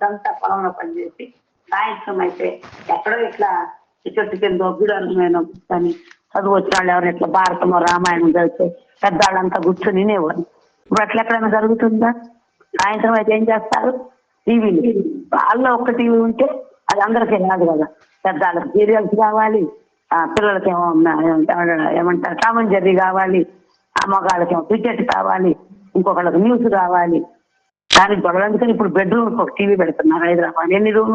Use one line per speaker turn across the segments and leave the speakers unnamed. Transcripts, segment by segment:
పొద్దంతా పొలంలో పనిచేసి సాయంత్రం అయితే ఎక్కడో ఇట్లా చెట్టు కింద గుడమైన కూర్చొని చదువు వచ్చిన వాళ్ళు ఎవరు ఇట్లా భారతమో రామాయణం చదివితే పెద్దవాళ్ళంతా కూర్చొని వినేవారు. ఇప్పుడు అట్లా ఎక్కడైనా జరుగుతుందా? సాయంత్రం అయితే ఏం చేస్తారు? టీవీలు. వాళ్ళలో ఒక్క టీవీ ఉంటే అది అందరికీ రాదు కదా. పెద్దవాళ్ళకి సీరియల్స్ కావాలి, పిల్లలకి ఏమంటారు టామ్ అండ్ జెర్రీ కావాలి, మగాళ్ళకేమో క్రికెట్ కావాలి, ఇంకొకళ్ళకి న్యూస్ కావాలి. దానికి గొడవ ఎందుకని ఇప్పుడు బెడ్రూమ్ ఒక టీవీ పెడుతున్నారు హైదరాబాద్. ఎన్ని రూమ్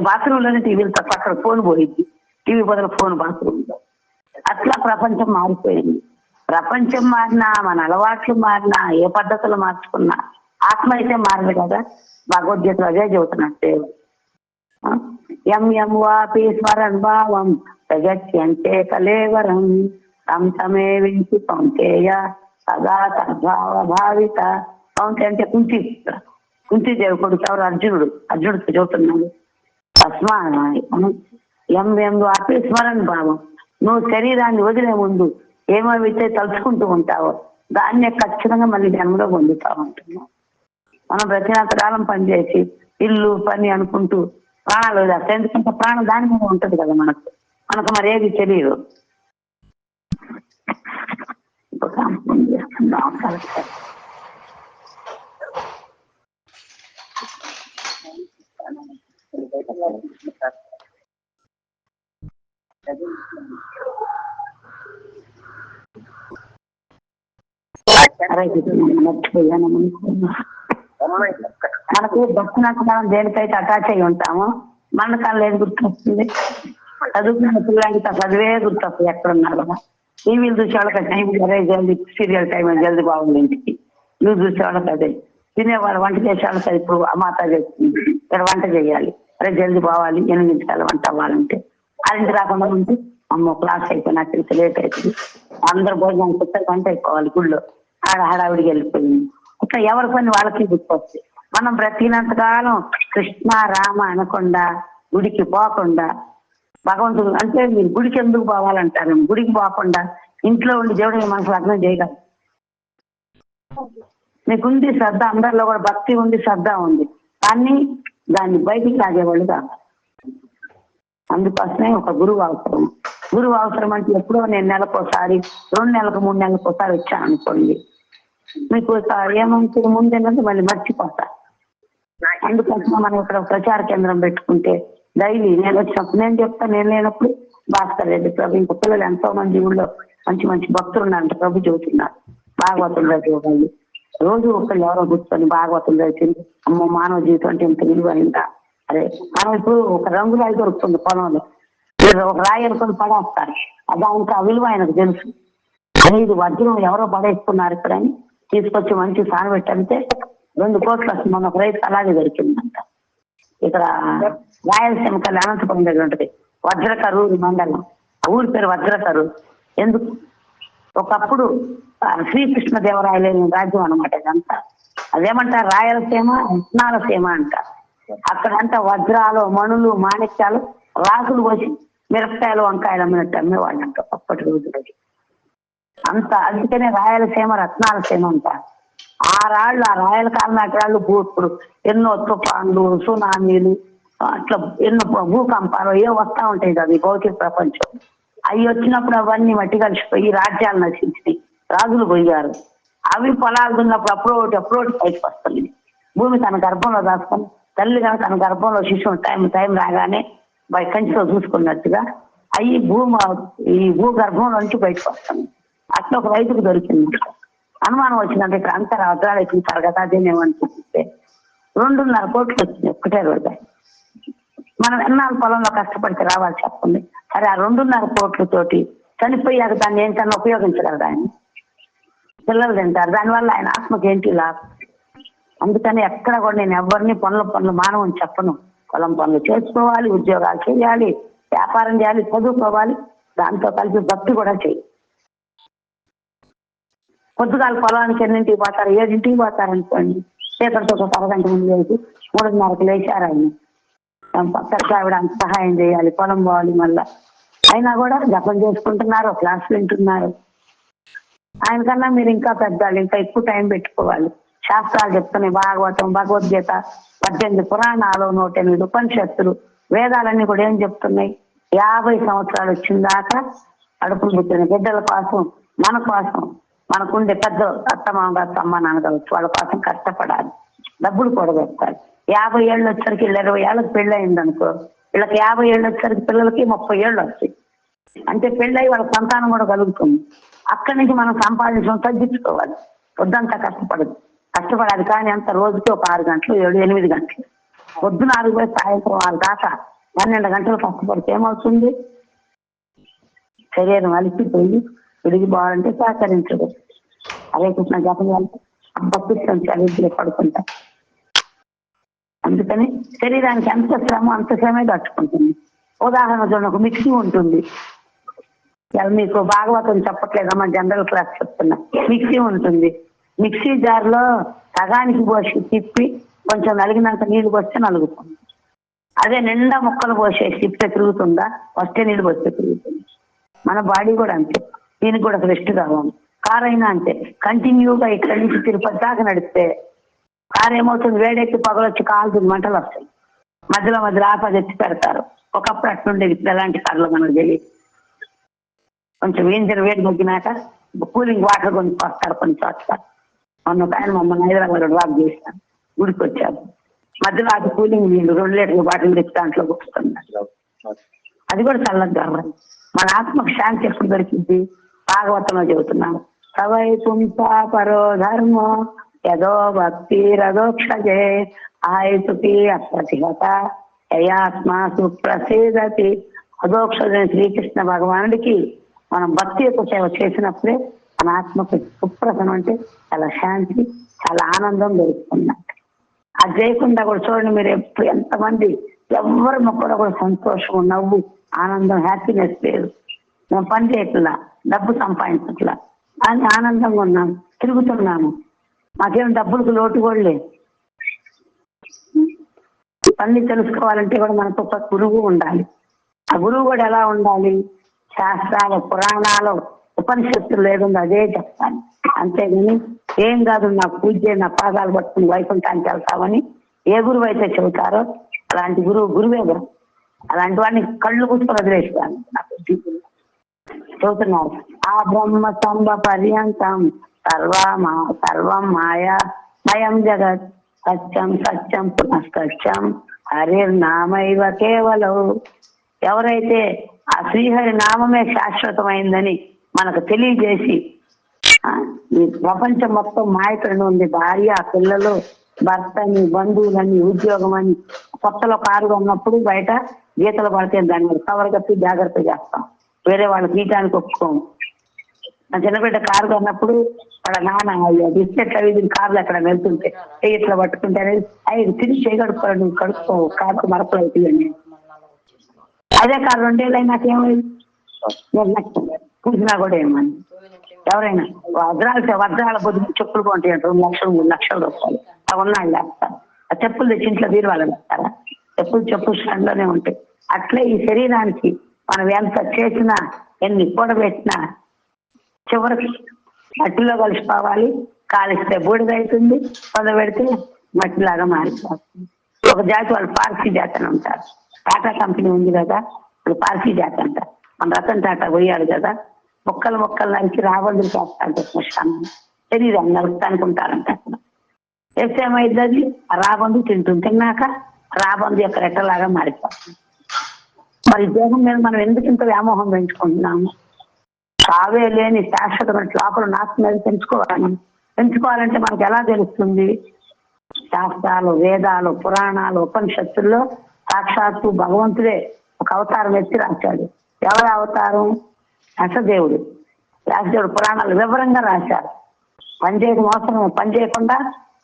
బాత్రూమ్ లోనే టీవీలు తప్ప అక్కడ ఫోన్ పోయింది. టీవీ బదులు ఫోన్ బాత్రూమ్ లో. అట్లా ప్రపంచం మారిపోయింది. ప్రపంచం మారినా, మన అలవాట్లు మారినా, ఏ పద్ధతులు మార్చుకున్నా ఆత్మ అయితే మారదు కదా. భగవద్గీతలో అదే చెబుతున్నాడు దేవుడు. ఎం ఎం వాపి స్మరన్ భావం ప్రగత్యంతే కలేవరం తం తమే వించి కౌంతేయ సదా సద్భావ భావిత. కౌంతే అంటే కుంతీదేవి కొడుకు ఎవరు? అర్జునుడికి చెబుతున్నాడు. తస్మా ఎం ఎం వాపి స్మరన్ భావం, నువ్వు శరీరాన్ని వదిలే ముందు ఏమైతే తలుచుకుంటూ ఉంటావో దాన్నే ఖచ్చితంగా మళ్ళీ జన్మలో పొందుతావు అంటున్నావు. మనం ప్రతినంత కాలం పనిచేసి ఇల్లు పని అనుకుంటూ ప్రాణాలు వదిలేస్తాం. ఎందుకంటే ప్రాణం దాని మీద ఉంటుంది కదా మనకు మరి ఏది తెలియదు. మనకు దక్షిణాకాలం దేనికైతే అటాచ్ అయి ఉంటామో మరణకాలం ఏది గుర్తొస్తుంది? చదువుకున్న పిల్లలకి చదివే గుర్తొస్తుంది ఎక్కడున్నారు కదా. టీవీలు చూసే వాళ్ళకి టైం అరే జల్దీ సీరియల్ టైం జల్దీ బాగుంది ఇంటికి. నువ్వు చూసే వాళ్ళకి అదే. తినేవాళ్ళు వంట చేసే వాళ్ళకి ఇప్పుడు అమాత చేస్తుంది, ఇక్కడ వంట చేయాలి, అరే జల్దీ పోవాలి, 8 నిమిషాలు వంట అవ్వాలంటే. 6 రాకుండా ఉంటే అమ్మో క్లాస్ అయిపోయినా తిరిగి లేట్ అవుతుంది, అందరు భోజనానికి వచ్చారు, వంట అయిపోవాలి, గుళ్ళో హడావిడికి వెళ్ళిపోయింది. ఇట్లా ఎవరి పని వాళ్ళకి గుర్తొస్తుంది. మనం బ్రతికినంతకాలం కృష్ణ రామ అనకుండా, గుడికి పోకుండా, భగవంతుడు అంటే మీరు గుడికి ఎందుకు పోవాలంటారు? గుడికి పోకుండా ఇంట్లో ఉండి దేవుడిని మనసు లగ్నం చేయగలరు. మీకుంది శ్రద్ధ, అందరిలో కూడా భక్తి ఉంది, శ్రద్ధ ఉంది, కానీ దాన్ని బయటికి లాగేవాళ్ళు కాదు. అందుకోసమే ఒక గురువు అవసరం. గురువు అవసరం అంటే ఎప్పుడో నేను నెలకోసారి, 2 నెలలకు 3 నెలలకు ఒకసారి వచ్చాను అనుకోండి, మీకు ఏమంటుంది ముందేంటంటే మళ్ళీ మర్చిపోతా. అందుకోసం మనం ఇక్కడ ప్రచార కేంద్రం పెట్టుకుంటే డైలీ నేను వచ్చినప్పుడు నేను చెప్తాను, నేను లేనప్పుడు భాస్కర్ రెడ్డి ప్రభు, ఇంకో పిల్లలు ఎంతో మంది ఊళ్ళో మంచి మంచి భక్తులు ఉన్నారంట, ప్రభు చెబుతున్నారు. భాగవతం చదివేవాళ్ళు రోజు ఒకళ్ళు ఎవరో కూర్చొని భాగవతం చదివింది, అమ్మో మానవ జీవితం అంటే ఇంత విలువ అయిందా. అదే మనం ఇప్పుడు ఒక రంగురాయి దొరుకుతుంది పొలంలో, ఒక రాయి అనుకొని పడేస్తారు, దానికి ఆ విలువ ఆయనకు తెలుసు. అదే ఇది వజ్రం ఎవరో పడేస్తున్నారు ఇక్కడని తీసుకొచ్చి మంచి సాన పెట్టంటే 2 కోట్లు వస్తుంది. మన ఒక రైతు అలాగే దొరికిందంట. ఇక్కడ రాయలసీమ కల్లి అనంతపురం దగ్గర ఉంటుంది వజ్రకరూరు మండలం. ఆ ఊరి పేరు వజ్రకరూరు. ఎందుకు? ఒకప్పుడు శ్రీకృష్ణదేవరాయల రాజ్యం అనమాట ఇదంతా. అదేమంటారు రాయలసీమ, రత్నాలసీమ అంట. అక్కడంతా వజ్రాలు, మణులు, మాణిక్యాలు రాసులు పోసి మిరపకాయలు, వంకాయలు అమ్మినట్టు అమ్మేవాళ్ళంట అప్పటి రోజులకి అంత. అందుకనే రాయలసీమ, రత్నాలసీమ అంటారు. ఆ రాయల కాలం నాటి రాళ్ళు ఇప్పుడు ఎన్నో తుఫాన్లు, సునామీలు, అట్లా ఎన్నో భూకంపాలు ఏ వస్తా ఉంటాయి కదా ఈ భౌతిక ప్రపంచం. అవి వచ్చినప్పుడు అవన్నీ మట్టి కలిసిపోయి రాజ్యాలు నశించినాయి, రాజులు పోయారు. అవి పొలాలు దున్నప్పుడు అప్రోటి పైకి వస్తుంది. భూమి తన గర్భంలో దాచుకొని తల్లి కనుక తన గర్భంలో శిశువు టైం రాగానే కంచితో చూసుకున్నట్టుగా అవి ఈ భూగర్భంలో నుంచి బయటకు వస్తుంది. అట్లా ఒక రైతుకు దొరికింది. అనుమానం వచ్చిందంటే ఇక్కడ అంతా వజ్రాలు ఎక్కించారు కదా, అదేనేమని చూపిస్తే 2.5 కోట్లు వచ్చింది ఒక్కటే రోజు. మనం ఎన్నాళ్ళు పొలంలో కష్టపడితే రావాలి చెప్పండి. సరే ఆ 2.5 కోట్లతోటి చనిపోయాక దాన్ని ఏంటన్నా ఉపయోగించగలరు ఆయన? పిల్లలు తింటారు, దానివల్ల ఆయన ఆత్మకి ఏంటి లాభం? అందుకని ఎక్కడ కూడా నేను ఎవరిని పనులు మానవని చెప్పను. పొలం పనులు చేసుకోవాలి, ఉద్యోగాలు చేయాలి, వ్యాపారం చేయాలి, చదువుకోవాలి, దాంతో కలిసి భక్తి కూడా చేయాలి. పొద్దుగాల పొలానికి 8ంటికి పోతారు, 7ంటికి పోతారు అనుకోండి, చీకటితో ఒక అరగంట ముందు వేసి 3:30కు లేచారు ఆయన. పక్కకి ఆవిడ అంత సహాయం చేయాలి, పొలం పోవాలి. మళ్ళా అయినా కూడా జపం చేసుకుంటున్నారు, క్లాస్ వింటున్నారు. ఆయనకన్నా మీరు ఇంకా పెద్దవాళ్ళు, ఇంకా ఎక్కువ టైం పెట్టుకోవాలి. శాస్త్రాలు చెప్తున్నాయి. భాగవతం, భగవద్గీత, 18 పురాణాలు, 108 ఉపనిషత్తులు, వేదాలన్నీ కూడా ఏం చెప్తున్నాయి? 50 సంవత్సరాలు వచ్చిన దాకా అడుపులు పుట్టిన బిడ్డల కోసం, మన కోసం, మనకుండే పెద్ద అత్తమామ అమ్మ నాన్న కావచ్చు, వాళ్ళ కోసం కష్టపడాలి, డబ్బులు కూడబెట్టాలి. 50 ఏళ్ళు వచ్చరికి 20 ఏళ్ళకి పెళ్ళి అయింది అనుకో, వీళ్ళకి 50 ఏళ్ళు వచ్చరికి పిల్లలకి 30 ఏళ్ళు వస్తాయి. అంటే పెళ్ళి వాళ్ళ సంతానం కూడా కలుగుతుంది. అక్కడి నుంచి మనం సంపాదించడం తగ్గించుకోవాలి. పొద్దంతా కష్టపడాలి. కానీ అంత రోజుకి ఒక 6 గంటలు, 7-8 గంటలు, పొద్దున 6 పోయి సాయంత్రం 6 దాకా 12 గంటలు కష్టపడితే ఏమవుతుంది? శరీరం అలిసిపోయి విడిగి పోవాలంటే సహకరించదు. అదే కృష్ణ జపం చదివిలో పడుకుంటా. అందుకని శరీరానికి ఎంత శ్రమే తట్టుకుంటుంది. ఉదాహరణ చూడండి, ఒక మిక్సీ ఉంటుంది. మీకు భాగవతం చెప్పట్లేదమ్మా, జనరల్ క్లాస్ చెప్తున్నా. మిక్సీ ఉంటుంది. మిక్సీ జార్లో సగానికి పోసి తిప్పి కొంచెం నలిగినాక నీళ్లు పోస్తే నలుగుతుంది. అదే నిండా ముక్కలు పోసేసి తిప్పితే తిరుగుతుందా? వస్తే నీళ్లు పోస్తే తిరుగుతుంది. మన బాడీ కూడా అంతే, దీనికి కూడా రెస్ట్ కావాలి. కార్ అయినా అంతే, కంటిన్యూగా ఇక్కడి నుంచి తిరుపతి దాకా నడిస్తే కారు ఏమవుతుంది? వేడెక్కి పగలొచ్చి కాలుతుంది, మంటలు వస్తాయి. మధ్యలో ఆపది ఎత్తి పెడతారు. ఒకప్పుడు అట్లుండేది, ఇప్పుడు ఎలాంటి కార్లు మనకు తెలియదు. కొంచెం ఇంజన్ వేడి తగ్గినాక కూలింగ్ వాటర్ కొని వస్తారు కొన్ని చోట్ల. మొన్న ఒక ఆయన మమ్మల్ని హైదరాబాద్ డ్రాప్ చేశాను, గుడికి వచ్చారు. మధ్యలో అది కూలింగ్ నీళ్ళు 2 లీటర్ల బాటిల్ తెచ్చి దాంట్లో కూర్చున్నారు. అది కూడా చల్లగా కావాలి. మన ఆత్మకు శాంతి ఎప్పుడు దొరికింది? భాగవతంలో చెబుతున్నాను. సవై పుంసా పరో ధర్మో యదో భక్తి రథోక్షజే ఆయుతుకి అప్రతిహత యయాత్మ సుప్రసిద్ధతి. అధోక్షజైన శ్రీకృష్ణ భగవానుడికి మనం భక్తి యొక్క సేవ చేసినప్పుడే మన ఆత్మకు సుప్రసనం, అంటే చాలా శాంతి, చాలా ఆనందం దొరుకుతుంది. అది చేయకుండా కూడా చూడండి, మీరు ఎప్పుడు ఎంతమంది ఎవరి మొక్కలో కూడా సంతోషం, నవ్వు, ఆనందం, హ్యాపీనెస్ లేదు. మేము పని చేయట్లా, డబ్బు సంపాదించట్లా, కానీ ఆనందంగా ఉన్నాము, తిరుగుతున్నాము. మాకేం డబ్బులకు లోటు కూడా లేదు. అన్ని తెలుసుకోవాలంటే కూడా మనకు ఒక గురువు ఉండాలి. ఆ గురువు కూడా ఎలా ఉండాలి? శాస్త్రాలు, పురాణాలు, ఉపనిషత్తులు లేకుండా అదే చెప్తాను. అంతేగాని ఏం కాదు నా పూజ, నా పాదాలు పట్టుకుని వైకుంఠానికి వెళ్తామని ఏ గురువు అయితే చెబుతారో అలాంటి గురువే గురు. అలాంటి వాడిని కళ్ళు కూర్చొని వదిలేస్తాను. నాకు చెబుతున్నారు, ఆ బ్రహ్మ స్తంభ పర్యంతం సర్వం మాయా మయం జగత్ సత్యం సత్యం పునఃసత్యం హరిర్నామైవ కేవలం. ఎవరైతే ఆ శ్రీహరి నామమే శాశ్వతమైందని మనకు తెలియజేసి, ఈ ప్రపంచం మొత్తం మాయతోనే ఉంది, భార్య, పిల్లలు, భర్తని, బంధువులని, ఉద్యోగం అని. కొత్తలో కారు ఉన్నప్పుడు బయట గీతలు పడితే దాన్ని కవర్ కప్పి జాగ్రత్త చేస్తాం, వేరే వాళ్ళ గీతానికి ఒప్పుకోము. నా చిన్నబిడ్డ కారు కొన్నప్పుడు వాళ్ళ నాన్న బిస్కెట్లు అవి కార్లు ఎక్కడ వెళ్తుంటే ఇట్లా పట్టుకుంటే అవి తిరిగి చేయగడుకోవాలి, నువ్వు కడుక్కో, కారు మరపలు అవుతాయని. అదే కారు 2 ఏళ్ళు నాకేమైంది, కూర్చున్నా కూడా ఏమని. ఎవరైనా వజ్రాల బొద్దు చెప్పులు కొంటాయి, 2 లక్షలు 3 లక్షల రూపాయలు అవి ఉన్నాళ్ళు వేస్తారు. ఆ చెప్పులు తెచ్చి ఇంట్లో బీరువాళ్ళు వేస్తారా? చెప్పులు స్టాండ్లోనే ఉంటాయి. అట్లే ఈ శరీరానికి మనం ఎంత చేసినా, ఎన్ని కూడబెట్టినా చివరికి మట్టిలో కలిసిపోవాలి. కాలిస్తే బూడిదవుతుంది, పొందబెడితే మట్టిలాగా మారిపోతుంది. ఒక జాతి వాళ్ళు పార్సీ జాతి అని ఉంటారు. టాటా కంపెనీ ఉంది కదా, వాళ్ళు పార్సీ జాతి అంటారు. మన రతన్ టాటా పోయాడు కదా, మొక్కలు నరికి రాబందులు చేస్తారంట శ్మశానం. శరీరం నరుకుతానికి ఉంటారంట. అక్కడ వేస్తే ఏమైంది? ఆ రాబందు తిన్నాక రాబందు యొక్క రెట్టలాగా మారిపోతుంది. మరి దేహం మీద మనం ఎందుకు ఇంత వ్యామోహం పెంచుకుంటున్నాము? చావే లేని శాశ్వతమైన లోపల నాకు మీద పెంచుకోవాలంటే మనకు ఎలా తెలుస్తుంది? శాస్త్రాలు, వేదాలు, పురాణాలు, ఉపనిషత్తుల్లో సాక్షాత్తు భగవంతుడే ఒక అవతారం ఎత్తి రాశాడు. ఎవరి అవతారం? వ్యాసదేవుడు. వ్యాసదేవుడు పురాణాలు వివరంగా రాశారు. పనిచేయడం అవసరం. పని చేయకుండా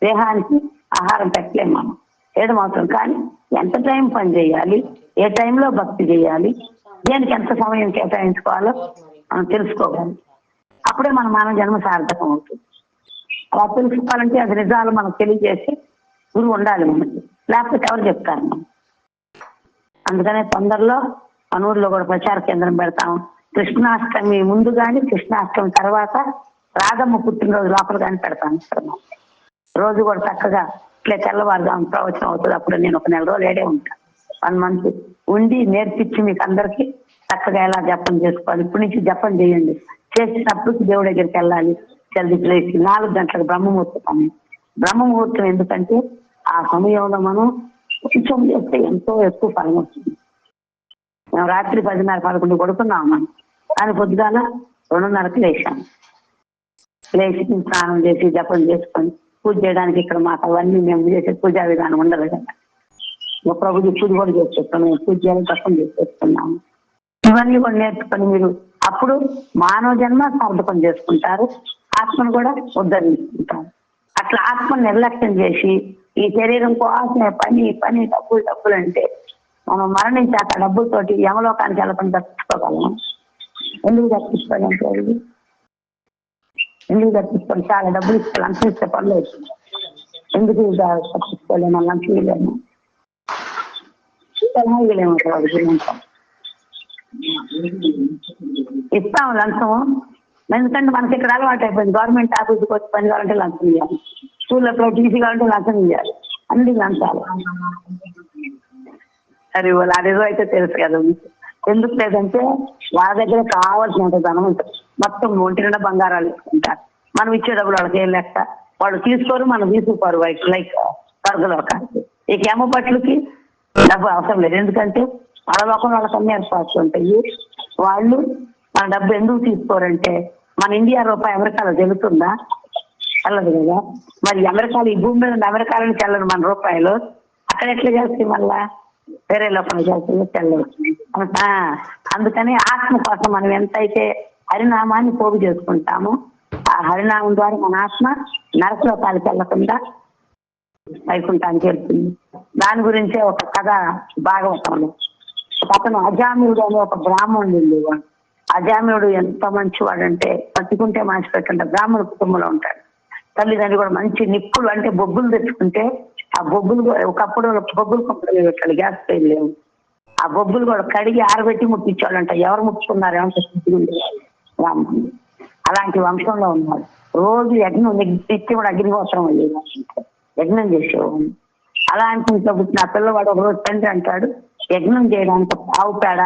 దేహానికి ఆహారం పెట్టలేము మనం, చేయడం అవసరం. కానీ ఎంత టైం పని చేయాలి, ఏ టైంలో భక్తి చేయాలి, దేనికి ఎంత సమయం కేటాయించుకోవాలో మనం తెలుసుకోవాలి. అప్పుడే మన మానవ జన్మ సార్థకం అవుతుంది. అలా తెలుసుకోవాలంటే అది నిజాలు మనకు తెలియజేసి గురువు ఉండాలి మనకి, లేకపోతే ఎవరు చెప్తారు మనం. అందుకనే తొందరలో మన ఊర్లో కూడా ప్రచార కేంద్రం పెడతాం. కృష్ణాష్టమి ముందు కానీ కృష్ణాష్టమి తర్వాత రాధమ్మ పుట్టినరోజు లోపల కానీ పెడతాం. రోజు కూడా చక్కగా ఇట్లా తెల్లవారుజాము ప్రవచనం అవుతుంది. అప్పుడు నేను ఒక 1 నెల రోజులు ఏడే ఉంటాను. 1 మంత్ ఉండి నేర్పించి మీకు అందరికి చక్కగా ఎలా జపం చేసుకోవాలి. ఇప్పటి నుంచి జపం చేయండి. చేసేటప్పుడు దేవుడి దగ్గరికి వెళ్ళాలి. జల్దీ లేచి 4 గంటలకు బ్రహ్మముహూర్తం. బ్రహ్మముహూర్తం ఎందుకంటే ఆ సమయంలో మనం కొంచెం చేస్తే ఎంతో ఎక్కువ ఫలం వస్తుంది. మేము రాత్రి 10:30, 11 కొడుకున్నాం మనం. కానీ పొద్దుగాల 2:30కి లేచాము. లేచి స్నానం చేసి జపం చేసుకొని పూజ చేయడానికి ఇక్కడ మాకు అవన్నీ మేము చేసే పూజా విధానం ఉండదు కదా. ప్రభుజీ పూజ కూడా చేసేస్తాం. మేము పూజ చేయాలి, జపం చేసేస్తున్నాము. ఇవన్నీ కూడా నేర్చుకొని మీరు అప్పుడు మానవ జన్మ సార్థకం చేసుకుంటారు, ఆత్మను కూడా ఉద్ధరించుకుంటారు. అట్లా ఆత్మను నిర్లక్ష్యం చేసి ఈ శరీరం కోసమే పని పని డబ్బులు అంటే మనం మరణించాక డబ్బులతోటి యమలోకానికి వెళ్ళకుండా తప్పించుకోగలం. ఎందుకు తప్పించుకోవాలంటే ఎందుకు తప్పించుకోవాలి? చాలా డబ్బులు ఇస్తే లంచం ఇస్తే పర్లేదు. ఎందుకు తప్పించుకోలేము? లంచం ఇవ్వలేము, ఇవ్వలేము. ఇస్తాం లంచం. ఎందుకంటే మనకి ఇక్కడ అలవాటు అయిపోయింది. గవర్నమెంట్ ఆఫీస్కి వచ్చి పని కావాలంటే లంచం ఇవ్వాలి, స్కూల్లో టీసీ కావాలంటే లంచం ఇవ్వాలి, అన్ని లంచాలు. సరే వాళ్ళు అదేదో అయితే తెలుసు కదా. ఎందుకు లేదంటే వాళ్ళ దగ్గర కావాల్సినంత ధనం ఉంటుంది. మొత్తం ఒంటి నిండా బంగారాలు ఇస్తుంటారు. మనం ఇచ్చే డబ్బులు వాళ్ళకి ఏం లెక్క. వాళ్ళు తీసుకోరు, మనం తీసుకోరు. లైక్ స్వర్గలోకానికి ఈ కేమ పట్లకి డబ్బు అవసరం లేదు. ఎందుకంటే వాళ్ళ లోకం వాళ్ళకి అన్ని ఏర్పాట్లు ఉంటాయి. వాళ్ళు మన డబ్బు ఎందుకు తీసుకోరంటే మన ఇండియా రూపాయి అమెరికాలో తెలుస్తుందా? వెళ్ళదు కదా. మరి అమెరికాలో ఈ భూమి మీద అమెరికాలో నుంచి వెళ్ళదు మన రూపాయలు. అక్కడ ఎట్లా చేస్తాయి? మళ్ళా వేరే లోపల చేస్తుంది, తెల్లదు. అందుకని ఆత్మ కోసం మనం ఎంతైతే హరినామాన్ని పోగు చేసుకుంటామో ఆ హరినామం ద్వారా మన ఆత్మ నరకలోకాలకు వెళ్లకుండా వైకుంఠానికి వెళ్తుంది. దాని గురించే ఒక కథ భాగవతంలో. అతను అజామియుడు అనే ఒక బ్రాహ్మణుడు ఉండేవాడు. అజామియుడు ఎంత మంచివాడంటే పట్టుకుంటే మంచి పెట్టండి. బ్రాహ్మణ కుటుంబంలో ఉంటాడు. తల్లిదండ్రులు కూడా మంచి నిప్పులు అంటే బొగ్గులు తెచ్చుకుంటే ఆ బొగ్గులు ఒకప్పుడు బొగ్గులు కుప్పలు పెట్టాలి, గ్యాస్ పొయ్యి లేవు. ఆ బొగ్గులు కూడా కడిగి ఆరబెట్టి ముట్టించాలంట. ఎవరు ముట్టుకున్నారు ఏమంటే బ్రాహ్మణుడు. అలాంటి వంశంలో ఉన్నాడు. రోజు యజ్ఞం నిత్యం కూడా అగ్నిహోత్రం అయ్యేది, యజ్ఞం చేసేవాడు. అలాంటి పుట్టిన పిల్లవాడు ఒక రోజు తండ్రి అంటాడు, యజ్ఞం చేయడానికి ఆవు పేడ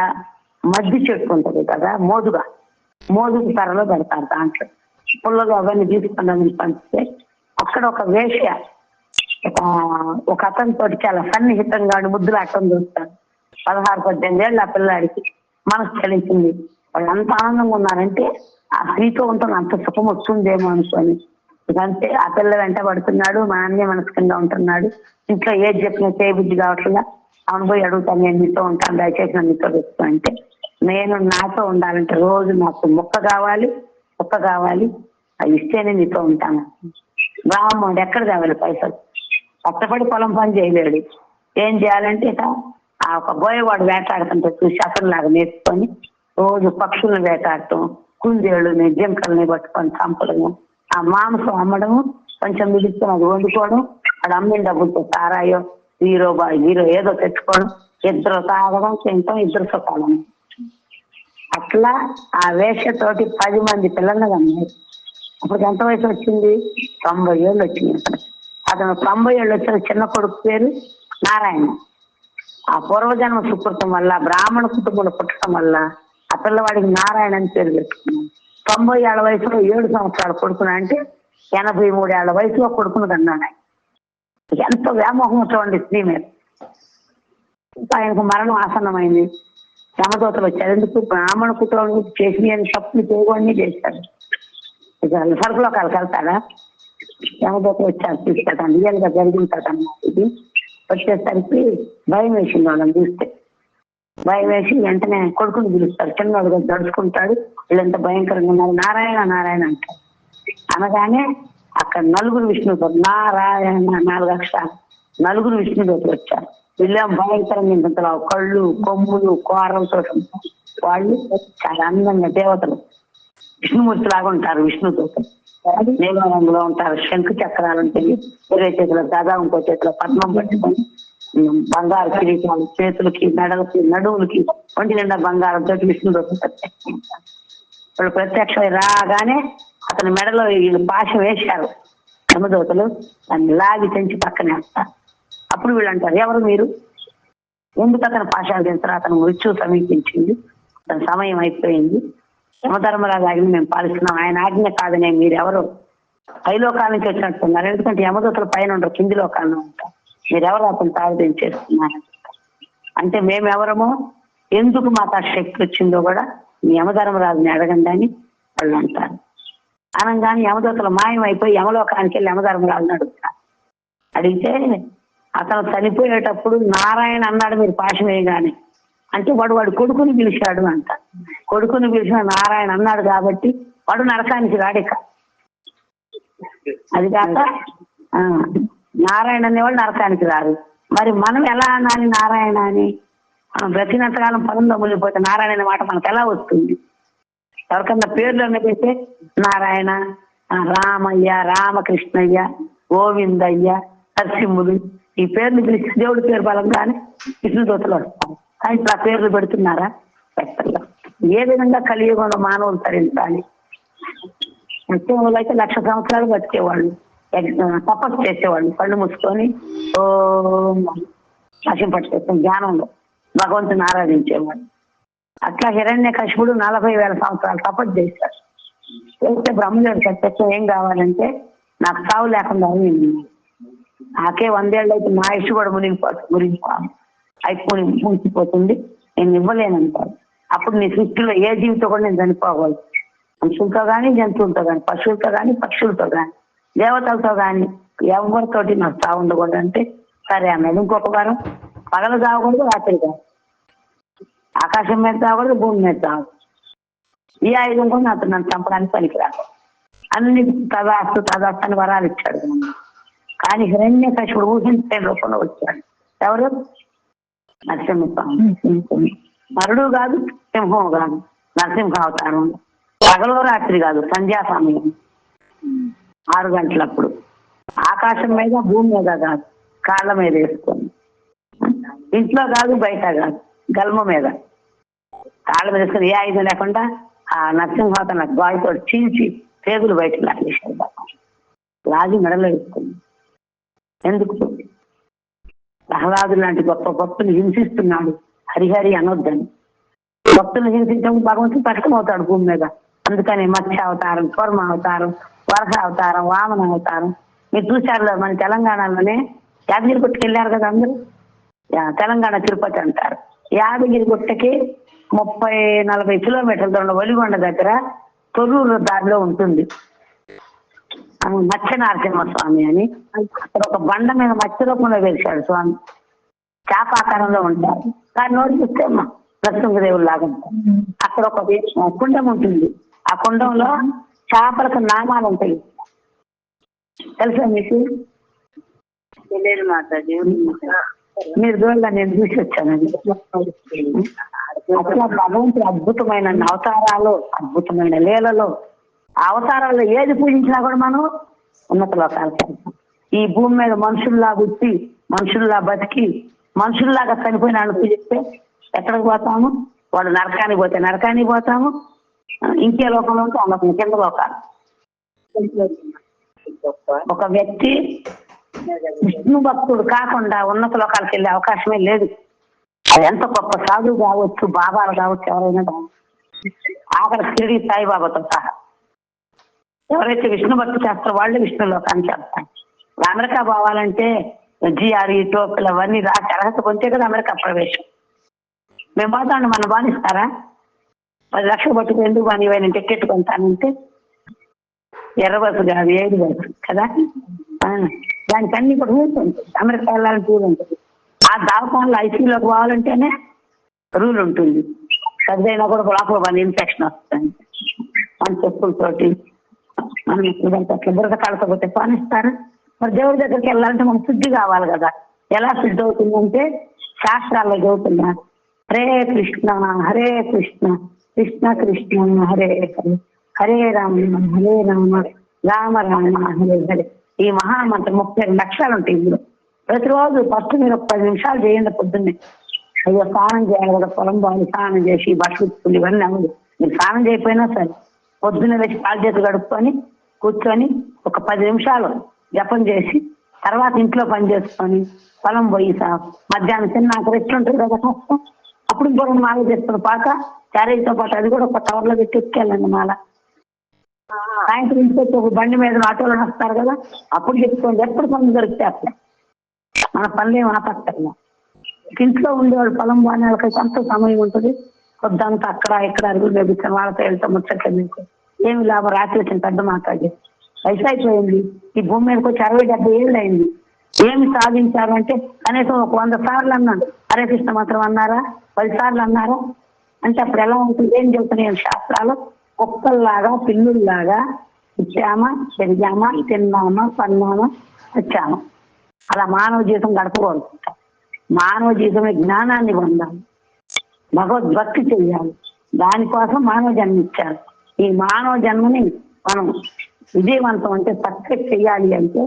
మద్ది చెట్టు ఉంటుంది కదా, మోదుగు కర్రలో పెడతారు. దాంట్లో పుల్లలు అవన్నీ తీసుకుని పంచితే అక్కడ ఒక వేశ్య ఒక అతనితో చాలా సన్నిహితంగా ముద్దులు అట్టం చూస్తాడు. 16-18 ఏళ్ళు ఆ పిల్లాడికి మనసు చలించింది. వాళ్ళు అంత ఆనందంగా ఉన్నారంటే ఆ స్త్రీతో ఉంటుంది అంత సుఖం వస్తుందేమో అనుకోని. ఇదంతే ఆ పిల్ల వెంట పడుతున్నాడు, మా అన్య మనస్కంగా ఉంటున్నాడు. ఇంట్లో ఏది చెప్పినా చేయబుద్ధి కావట్లా. అవును పోయి అడుగుతాను, నేను మీతో ఉంటాను, దయచేసి నన్ను మీతో తెచ్చుకో అంటే, నేను నాతో ఉండాలంటే రోజు నాకు ముక్క కావాలి అవి ఇస్తేనే మీతో ఉంటాను. బ్రాహ్మణుడు ఎక్కడ కావాలి పైసలు? కష్టపడి పొలం పని చేయలేడు. ఏం చేయాలంటే ఆ ఒక బోయవాడు వేటాడుతుంటే చూసి అతనిలాగా నేర్చుకొని రోజు పక్షులను వేటాడటం, కుందేళ్ళని జింకల్ని పట్టుకొని చంపడము, ఆ మాంసం అమ్మడము, కొంచెం మిగులుతున్న అది వండుకోవడం, అది అమ్మిన డబ్బులతో సారాయో హీరో ఏదో తెచ్చుకోవడం, ఇద్దరు తాగడం, తింటాం, ఇద్దరు సుఖాలం. అట్లా ఆ వేషతోటి 10 మంది పిల్లల్ని కన్నారు. అప్పుడు ఎంత వయసు వచ్చింది? 90 ఏళ్ళు వచ్చింది. అతను 90 ఏళ్ళు వచ్చిన చిన్న కొడుకు పేరు నారాయణ. ఆ పూర్వజన్మ సుకృతం వల్ల బ్రాహ్మణ కుటుంబంలో పుట్టడం వల్ల ఆ పిల్లవాడికి నారాయణ అని పేరు పెట్టుకున్నాను. 90 ఏళ్ల వయసులో 7 సంవత్సరాలు కొడుకున అంటే 83 ఏళ్ల వయసులో కొడుకును కన్నాడు. ఎంతో వ్యామోహం చూడండి స్త్రీ మీద. ఆయనకు మరణం ఆసన్నమైంది. యమదూతలు వచ్చారు. ఎందుకు? బ్రాహ్మణ కుటుంబం చేసిన తప్పులు చేయకూడని చేశారు. ఇక స్వర్గలోకాలకు వెళ్తాడా? యమదూతలు వచ్చారు, తీసుకెళ్తాను. రియల్ గా జరిగిన అన్నమాట ఇది. వచ్చేసరికి భయం వేసింది వాళ్ళని చూస్తే. భయం వేసి వెంటనే కొడుకుని పిలుస్తాడు. చిన్నవాడుగా దడుచుకుంటాడు. వీళ్ళంత భయంకరంగా ఉన్నారు. నారాయణ నారాయణ అంటారు. అనగానే అక్కడ 9 విష్ణుదూతలు, నారాయణ 4 అక్షరాలు 9 విష్ణుదూతలు వచ్చారు. వీళ్ళేం భయంకరంగా ఇంతలో కళ్ళు, కొమ్ములు, కోరలతో వాళ్ళు చాలా అందంగా దేవతలు విష్ణుమూర్తి లాగా ఉంటారు. విష్ణుదూతలు నీలం రంగులో ఉంటారు. శంకు చక్రాలు ఉంటాయి. వేరే చేతిలో గదా, ఇంకో చేతిలో పద్మం పట్టుకొని బంగారు కిరీటాలు చేతులకి, మెడలకి, నడువులకి ఒంటి నిండా బంగారంతో విష్ణుదూతలు ప్రత్యక్షం. వాళ్ళు ప్రత్యక్షమై రాగానే అతని మెడలో వీళ్ళు భాష వేశారు. యమదూతలు దాన్ని లాగి తెంచి పక్కనే వేస్తారు. అప్పుడు వీళ్ళు అంటారు, ఎవరు మీరు? ఎందుకు అతను పాశాలు తింటారు? అతను మృత్యు సమీపించింది, అతని సమయం అయిపోయింది, యమధర్మరాజు ఆజ్ఞ మేము పాలిస్తున్నాం, ఆయన ఆజ్ఞ కాదనే మీరెవరు? పైలోకాల నుంచి వచ్చినట్టున్నారు, ఎందుకంటే యమదూతలు పైన ఉండరు, కింది లోకాల్లో ఉంటారు, మీరెవరు అతను తాగుదించేస్తున్నారు అంటే మేమెవరమో, ఎందుకు మాకు ఆ శక్తి వచ్చిందో కూడా మీ యమధర్మరాజుని అడగండి అని వాళ్ళు అంటారు. అనగానే యమదూతలు మాయమైపోయి యమలోకానికి వెళ్ళి యమధర్మరాజుని అడుగుతారు. అడిగితే అతను చనిపోయేటప్పుడు నారాయణ అన్నాడు మీరు పాశం వేయగానే, అంటే వాడు కొడుకుని పిలిచాడు అంట. కొడుకుని పిలిచిన నారాయణ అన్నాడు కాబట్టి వాడు నరకానికి రాడిక. అది కాక నారాయణ అనేవాళ్ళు నరకానికి రారు. మరి మనం ఎలా అనాలి నారాయణ అని? మనం బ్రతికినంతకాలం పనుల్లో మునిగిపోతే నారాయణ అనే మాట మనకు ఎలా వస్తుంది? ఎవరికన్నా పేర్లు అన్నదైతే నారాయణ, రామయ్య, రామకృష్ణయ్య, గోవిందయ్య, నరసింహులు, ఈ పేర్లు పిలిచి దేవుడి పేరు బలంగానే విష్ణుదూతలు వస్తారు. కానీ ఇప్పుడు ఆ పేర్లు పెడుతున్నారా? పెట్టలేదు. ఏ విధంగా కలియుగంలో మానవులు తరించాలి? ముఖ్యంలో అయితే 1,00,000 సంవత్సరాలు బతికేవాళ్ళు, తపస్సు చేసేవాళ్ళు, కళ్ళు మూసుకొని ఓ నశింపట్టేస్తాం జ్ఞానంలో భగవంతుని ఆరాధించేవాళ్ళు. అట్లా హిరణ్యకశిపుడు 40,000 సంవత్సరాలు తపస్సు చేశాడు. చేస్తే బ్రహ్మదేవుడు ప్రత్యక్షం ఏం కావాలంటే నాకు సావు లేకుండా నాకే 100 ఏళ్ళు అయితే నా ఇష్యూ కూడా మునిగిపోతుంది, నేను ఇవ్వలేనంటాడు. అప్పుడు నీ సృష్టిలో ఏ జీవితో కూడా నేను చనిపోవాలి, మనుషులతో కానీ, జంతువులతో కానీ, పశువులతో కానీ, పక్షులతో కానీ, దేవతలతో కానీ, ఎవరితోటి నాకు సాగు ఉండకూడదు అంటే సరే అన్నది. ఇంకొక వారం పగలు తాగకూడదు, రాత్రి కాదు, ఆకాశం మీద తాగకూడదు, భూమి మీద తాగకూడదు, ఈ ఆయుధం కూడా నాతో నన్ను చంపడానికి పనికిరాదు, అన్ని తదాస్తు అని వరాలు ఇచ్చాడు. కానీ హిరణ్యకశిపుడు ఊహించే రూపంలో వచ్చాడు. ఎవరు? నరసింహస్వామి. మరుడు కాదు, సింహం కాదు, నరసింహ అవతారం. పగలో రాత్రి కాదు, సంధ్యా సమయం 6 గంటలప్పుడు, ఆకాశం మీద, భూమి మీద కాదు, కాళ్ళ మీద వేసుకొని, ఇంట్లో కాదు, బయట కాదు, గల్మ మీద కాళ్ళ మీద వేసుకొని, ఏ ఆయుధం లేకుండా ఆ నరసింహావతారం గాలితో చీల్చి పేగులు బయట లాగేసాడు. లాగి మెడలో వేసుకుంది. ఎందుకు? ప్రహ్లాదు లాంటి గొప్ప భక్తులు హింసిస్తున్నాడు, హరిహరి అనొద్దని. భక్తులు హింసించడం భగవంతుడు కష్టమవుతాడు భూమి మీద. అందుకని మత్స్య అవతారం, కూర్మ అవతారం, వరహ అవతారం, వామన అవతారం. మీరు చూశారు మన తెలంగాణలోనే యాదగిరిగుట్టకి వెళ్ళారు కదా అందరూ, తెలంగాణ తిరుపతి అంటారు. యాదగిరిగుట్టకి 30-40 కిలోమీటర్ల దూరం ఒలిగొండ దగ్గర తొర్రూరు దారిలో ఉంటుంది మత్స్య నరసింహస్వామి అని. అక్కడ ఒక బండ మీద మత్స్య రూపంలో వెలిశాడు స్వామి, చేపాకారంలో ఉంటారు. కానీ నోటి చూస్తే నరసింహదేవుడు లాగా ఉంటారు. అక్కడ ఒక కుండం ఉంటుంది, ఆ కుండంలో చేపలకు నామాలు ఉంటాయి. తెలుసా మీకు? తెలియదు మాతాజీ, మీరు దూరంగా నేను చూసి వచ్చాను. అట్లా భగవంతుడు అద్భుతమైన అవతారాలు, అద్భుతమైన లీలలో, అవతారాల్లో ఏది పూజించినా కూడా మనం ఉన్నత లోకాలకు వెళ్తాం. ఈ భూమి మీద మనుషుల్లా పుట్టి, మనుషుల్లా బతికి, మనుషుల్లాగా చనిపోయిన వాళ్ళు పూజిస్తే ఎక్కడికి పోతాము? వాడు నరకానికి పోతే నరకానికి పోతాము, ఇంకే లోకంలో ఉంటే ఆ లోకం కింద లోకాలు. ఒక వ్యక్తి విష్ణు భక్తుడు కాకుండా ఉన్నత లోకాలకు వెళ్ళే అవకాశమే లేదు. అది ఎంత గొప్ప సాధువు కావచ్చు, బాబాలు కావచ్చు, ఎవరైనా కావచ్చు, ఆఖరి షిరిడి సాయిబాబాతో సహా ఎవరైతే విష్ణు భక్తి చేస్తారో వాళ్ళు విష్ణు లోకానికి వెళ్తారు. అమెరికా పోవాలంటే జిఆర్ఈ టోపులు అవన్నీ రాసి అర్హత పొందే కదా అమెరికా ప్రవేశం. మేము పోతాను, మనం బాధిస్తారా? 10 లక్షలు పట్టుకుని ఎందుకు బాగా టికెట్ కొంటానంటే ఎర్ర బస్సు కాదు, ఏడు బస్సు కదా, దానికి అన్ని కూడా రూల్స్ ఉంటుంది. అమెరికా వెళ్ళాలని రూల్ ఉంటుంది. ఆ దావకాలలో ఐసీయూలోకి పోవాలంటేనే రూల్ ఉంటుంది. సర్దైనా కూడా లోపల మన ఇన్ఫెక్షన్ వస్తుంది. మన చెప్పులతోటి మనం ఇదంతా అట్లా బురద కాళ్ళతో పోతే పానిస్తారు. మరి దేవుడి దగ్గరికి వెళ్ళాలంటే మనకు శుద్ధి కావాలి కదా. ఎలా శుద్ధి అవుతుందంటే శాస్త్రాల్లో చదువుతున్నారు, హరే కృష్ణ హరే కృష్ణ కృష్ణ కృష్ణ హరే హరే హరే రామ హరే రామ రామ రామ హరే హరే. ఈ మహామంత్రం 32 లక్షలు ఉంటాయి ఇందులో. ప్రతిరోజు ఫస్ట్ మీరు ఒక 10 నిమిషాలు చేయండి పొద్దున్నే. అయ్యో స్నానం చేయాలి కదా, పొలం బాగుంది, స్నానం చేసి బట్టలు ఇవన్నీ అవ్వదు. మీరు స్నానం చేయకపోయినా సరే పొద్దున్న వచ్చి కాలు చేతులు గడుపుకొని కూర్చొని ఒక 10 నిమిషాలు జపం చేసి తర్వాత ఇంట్లో పని చేసుకొని పొలం పోయి మధ్యాహ్నం తిన్నాక రెస్ట్ ఉంటుంది కదా కష్టం. అప్పుడు ఇంకో మాల చేస్తున్న పాక క్యారేజ్తో పాటు అది కూడా ఒక టవర్లో పెట్టి ఎక్కెళ్ళండి మాల. సాయంత్రం ఇంటికి వచ్చి ఒక బండి మీద ఆటోలో వస్తారు కదా, అప్పుడు చెప్పుకోండి. ఎప్పుడు పనులు దొరికితే అట్లా మన పనులు ఏమి ఆపక్కర్లా. ఇంట్లో ఉండేవాళ్ళు పొలం బాగానే వాళ్ళకి అంత సమయం ఉంటుంది. కొద్దంతా అక్కడ ఇక్కడ అరుగులు వేపించాను వాళ్ళతో వెళ్తాం ముచ్చట్లు మీకు ఏమి లాభం. రాత్రి వచ్చిన పెద్ద మాట్లాడి వయసు అయిపోయింది. ఈ భూమి మీదకి వచ్చి 60-70 ఏళ్ళు అయింది. ఏమి సాధించారు అంటే కనీసం ఒక 100 సార్లు అన్నాడు. హరే కృష్ణ మంత్రం అన్నారా, 10 సార్లు అన్నారా అంటే అప్పుడు ఎలా ఉంటుంది? ఏం చెబుతున్నాయి శాస్త్రాలు? కుక్కల్లాగా పిల్లుల్లాగా ఇచ్చామా, పెరిగామా, తిన్నామా, పన్నామా, వచ్చామా. అలా మానవ జీవితం గడపకూడదు. మానవ జీవితమే జ్ఞానాన్ని పొందాలి, భగవద్భక్తి చెయ్యాలి. దానికోసం మానవ జన్మ ఇచ్చారు. ఈ మానవ జన్మని మనం విజయవంతం అంటే సక్సెస్ చెయ్యాలి అంటే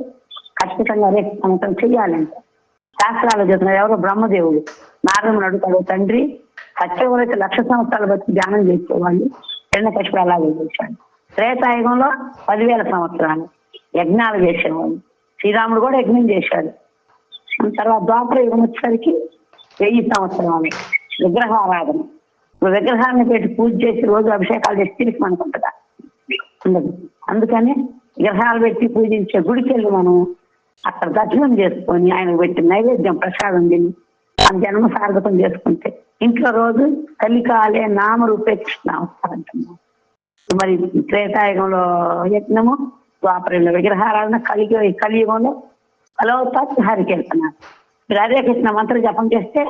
ఖచ్చితంగా రేపు చెయ్యాలంటే శాస్త్రాలు చెప్తున్నారు. ఎవరో బ్రహ్మదేవుడు నారదుని అడుగుతాడు, తండ్రి సత్యవరైతే 1,00,000 సంవత్సరాలు బట్టి ధ్యానం చేసేవాళ్ళు హిరణ్యకశిపుడు అలాగే చేశాడు. త్రేతాయుగంలో 10,000 సంవత్సరాలు యజ్ఞాలు చేసేవాళ్ళు. శ్రీరాముడు కూడా యజ్ఞం చేశాడు. తర్వాత ద్వాపర యుగం వచ్చేసరికి 1000 సంవత్సరాలు విగ్రహారాధన. విగ్రహాన్ని పెట్టి పూజ చేసి రోజు అభిషేకాలు చేసి తిరిగి మనకుంటుందా? ఉండదు. అందుకని విగ్రహాలు పెట్టి పూజించే గుడికి వెళ్ళి మనం అక్కడ దర్శనం చేసుకొని ఆయనకు పెట్టి నైవేద్యం ప్రసాదం తిని ఆ జన్మ సార్థకం చేసుకుంటే ఇంట్లో రోజు కలికాలే నామరూపే కృష్ణ వస్తారంటున్నాం. మరి త్రేతాయుగంలో యజ్ఞము, ద్వాపరంలో విగ్రహారాధన, కలియుగంలో ఫలవత్తాకి హరికి వెళ్తున్నారు. మీరు హరే కృష్ణ మంత్ర జపం చేస్తే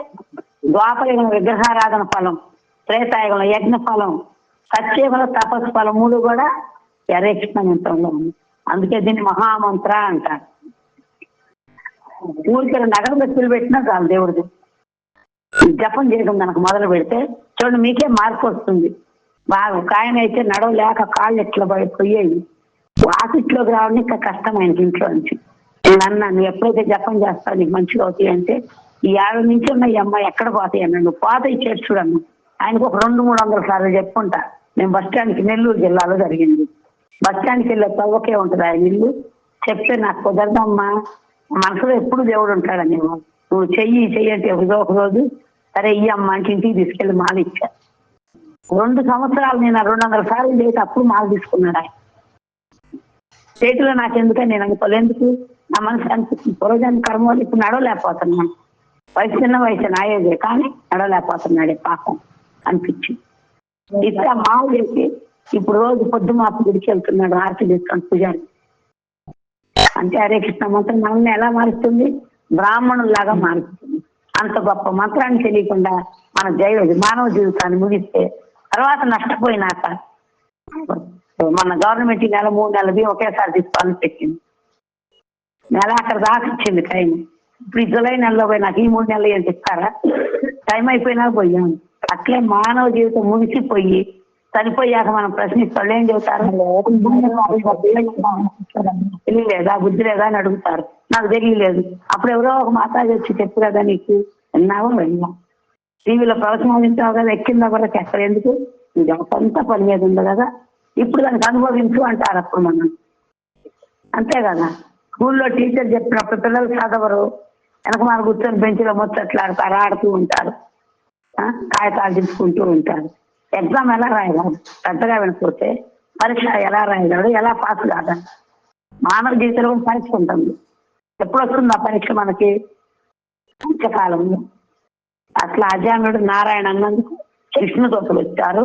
ద్వాపరయుగంలో విగ్రహారాధన ఫలం, త్రేతాయుగంలో యజ్ఞ ఫలం, సత్యయుగంలో తపస్సు ఫలం 3 కూడా హరే కృష్ణ మంత్రంలో ఉంది. అందుకే దీన్ని మహామంత్ర అంటారు. ఊరికి నగరం వ్యక్తులు పెట్టినా చాలు దేవుడిది. జపం చేయడం కనుక మొదలు పెడితే చూడండి మీకే మార్పు వస్తుంది. బాగా ఒక ఆయన అయితే నడవలేక కాళ్ళు ఎట్లా పోయేవి. ఆఫీస్లోకి రావడం ఇంకా కష్టం ఆయనకి ఇంట్లో నుంచి. నువ్వు ఎప్పుడైతే జపం చేస్తావు నీకు మంచిగా అవుతాయి అంటే ఈ 50 నుంచి ఉన్న ఈ అమ్మాయి ఎక్కడ పోతాయి అన్న, నువ్వు పాత ఇచ్చేది చూడను. ఆయనకు ఒక 200-300 సార్లు చెప్పుకుంటా. నేను బస్ స్టాండ్కి నెల్లూరు జిల్లాలో జరిగింది. బస్ స్టాండ్కి వెళ్ళే తవ్వకే ఉంటుంది ఆయన ఇల్లు. చెప్తే నాకు కుదరదమ్మా, మనసులో ఎప్పుడు దేవుడు ఉంటాడని, నువ్వు చెయ్యి అంటే ఒక రోజు సరే ఈ అమ్మ అంటే ఇంటికి తీసుకెళ్ళి మాల ఇచ్చా. 2 సంవత్సరాలు నేను 200 సార్లు చేసి అప్పుడు మాల తీసుకున్నాడు ఆయన. చేతిలో నాకెందుకని నేను అనుకోలేందుకు, నా మనసు అనిపిస్తుంది పూర్వజన్మ కర్మ వల్ల ఇప్పుడు నడవలేకపోతున్నాను. చిన్న వయసు నాయేదే కానీ నడవలేకపోతున్నాడే పాపం అనిపించింది. ఇట్లా మాల చేసి ఇప్పుడు రోజు పొద్దు మాపు గుడికి వెళ్తున్నాడు ఆర్తి తీసుకొని పూజారి. అంటే హరే కృష్ణ మంత్రం మనల్ని ఎలా మారుస్తుంది? బ్రాహ్మణుల్లాగా మారుస్తుంది. అంత గొప్ప మంత్రాన్ని తెలియకుండా మన మానవ జీవితాన్ని ముగిస్తే తర్వాత నష్టపోయినాక మన గవర్నమెంట్ ఈ నెల 3 నెలలది ఒకేసారి తీసుకోవాలని పెట్టింది. నెల అక్కడ దాకా ఇచ్చింది టైం. ఇప్పుడు ఈ జూలై నెలలో పోయి నాకు ఈ 3 నెలలు ఏంటి ఇస్తారా? టైం అయిపోయినా పోయాము. అట్లే మానవ జీవితం ముగిసిపోయి చనిపోయాక మనం ప్రశ్నిస్తాడు ఏం చెబుతారు? తెలియలేదా, బుద్ధి లేదా అని అడుగుతారు. నాకు తెలియలేదు. అప్పుడు ఎవరో ఒక మాతాజీ వచ్చి చెప్పు కదా నీకు విన్నావో వెళ్ళా, టీవీలో ప్రవచనాలు వింటావు కదా, ఎక్కిందా వరకు ఎక్కడ ఎందుకు, ఇది సొంత పని మీద ఉంది కదా, ఇప్పుడు దానికి అనుభవించు అంటారు. అప్పుడు మనం అంతే కదా. స్కూల్లో టీచర్ చెప్పినప్పుడు పిల్లలు చదవరు, వెనక మన కూర్చొని బెంచ్లో ముచ్చట్లాడతారు, ఆడుతూ ఉంటారు, కాగితాలు తీసుకుంటూ ఉంటారు. ఎగ్జామ్ ఎలా రాయగలరు? పెద్దగా వినకపోతే పరీక్ష ఎలా రాయగలడు, ఎలా పాస్ కాదని. మానవ జీవితంలో పరీక్ష ఉంటుంది. ఎప్పుడు వస్తుంది ఆ పరీక్ష మనకి? అంత్యకాలంలో. అట్లా అజానుడు నారాయణ అన్నందుకు విష్ణుదూతలు వచ్చారు.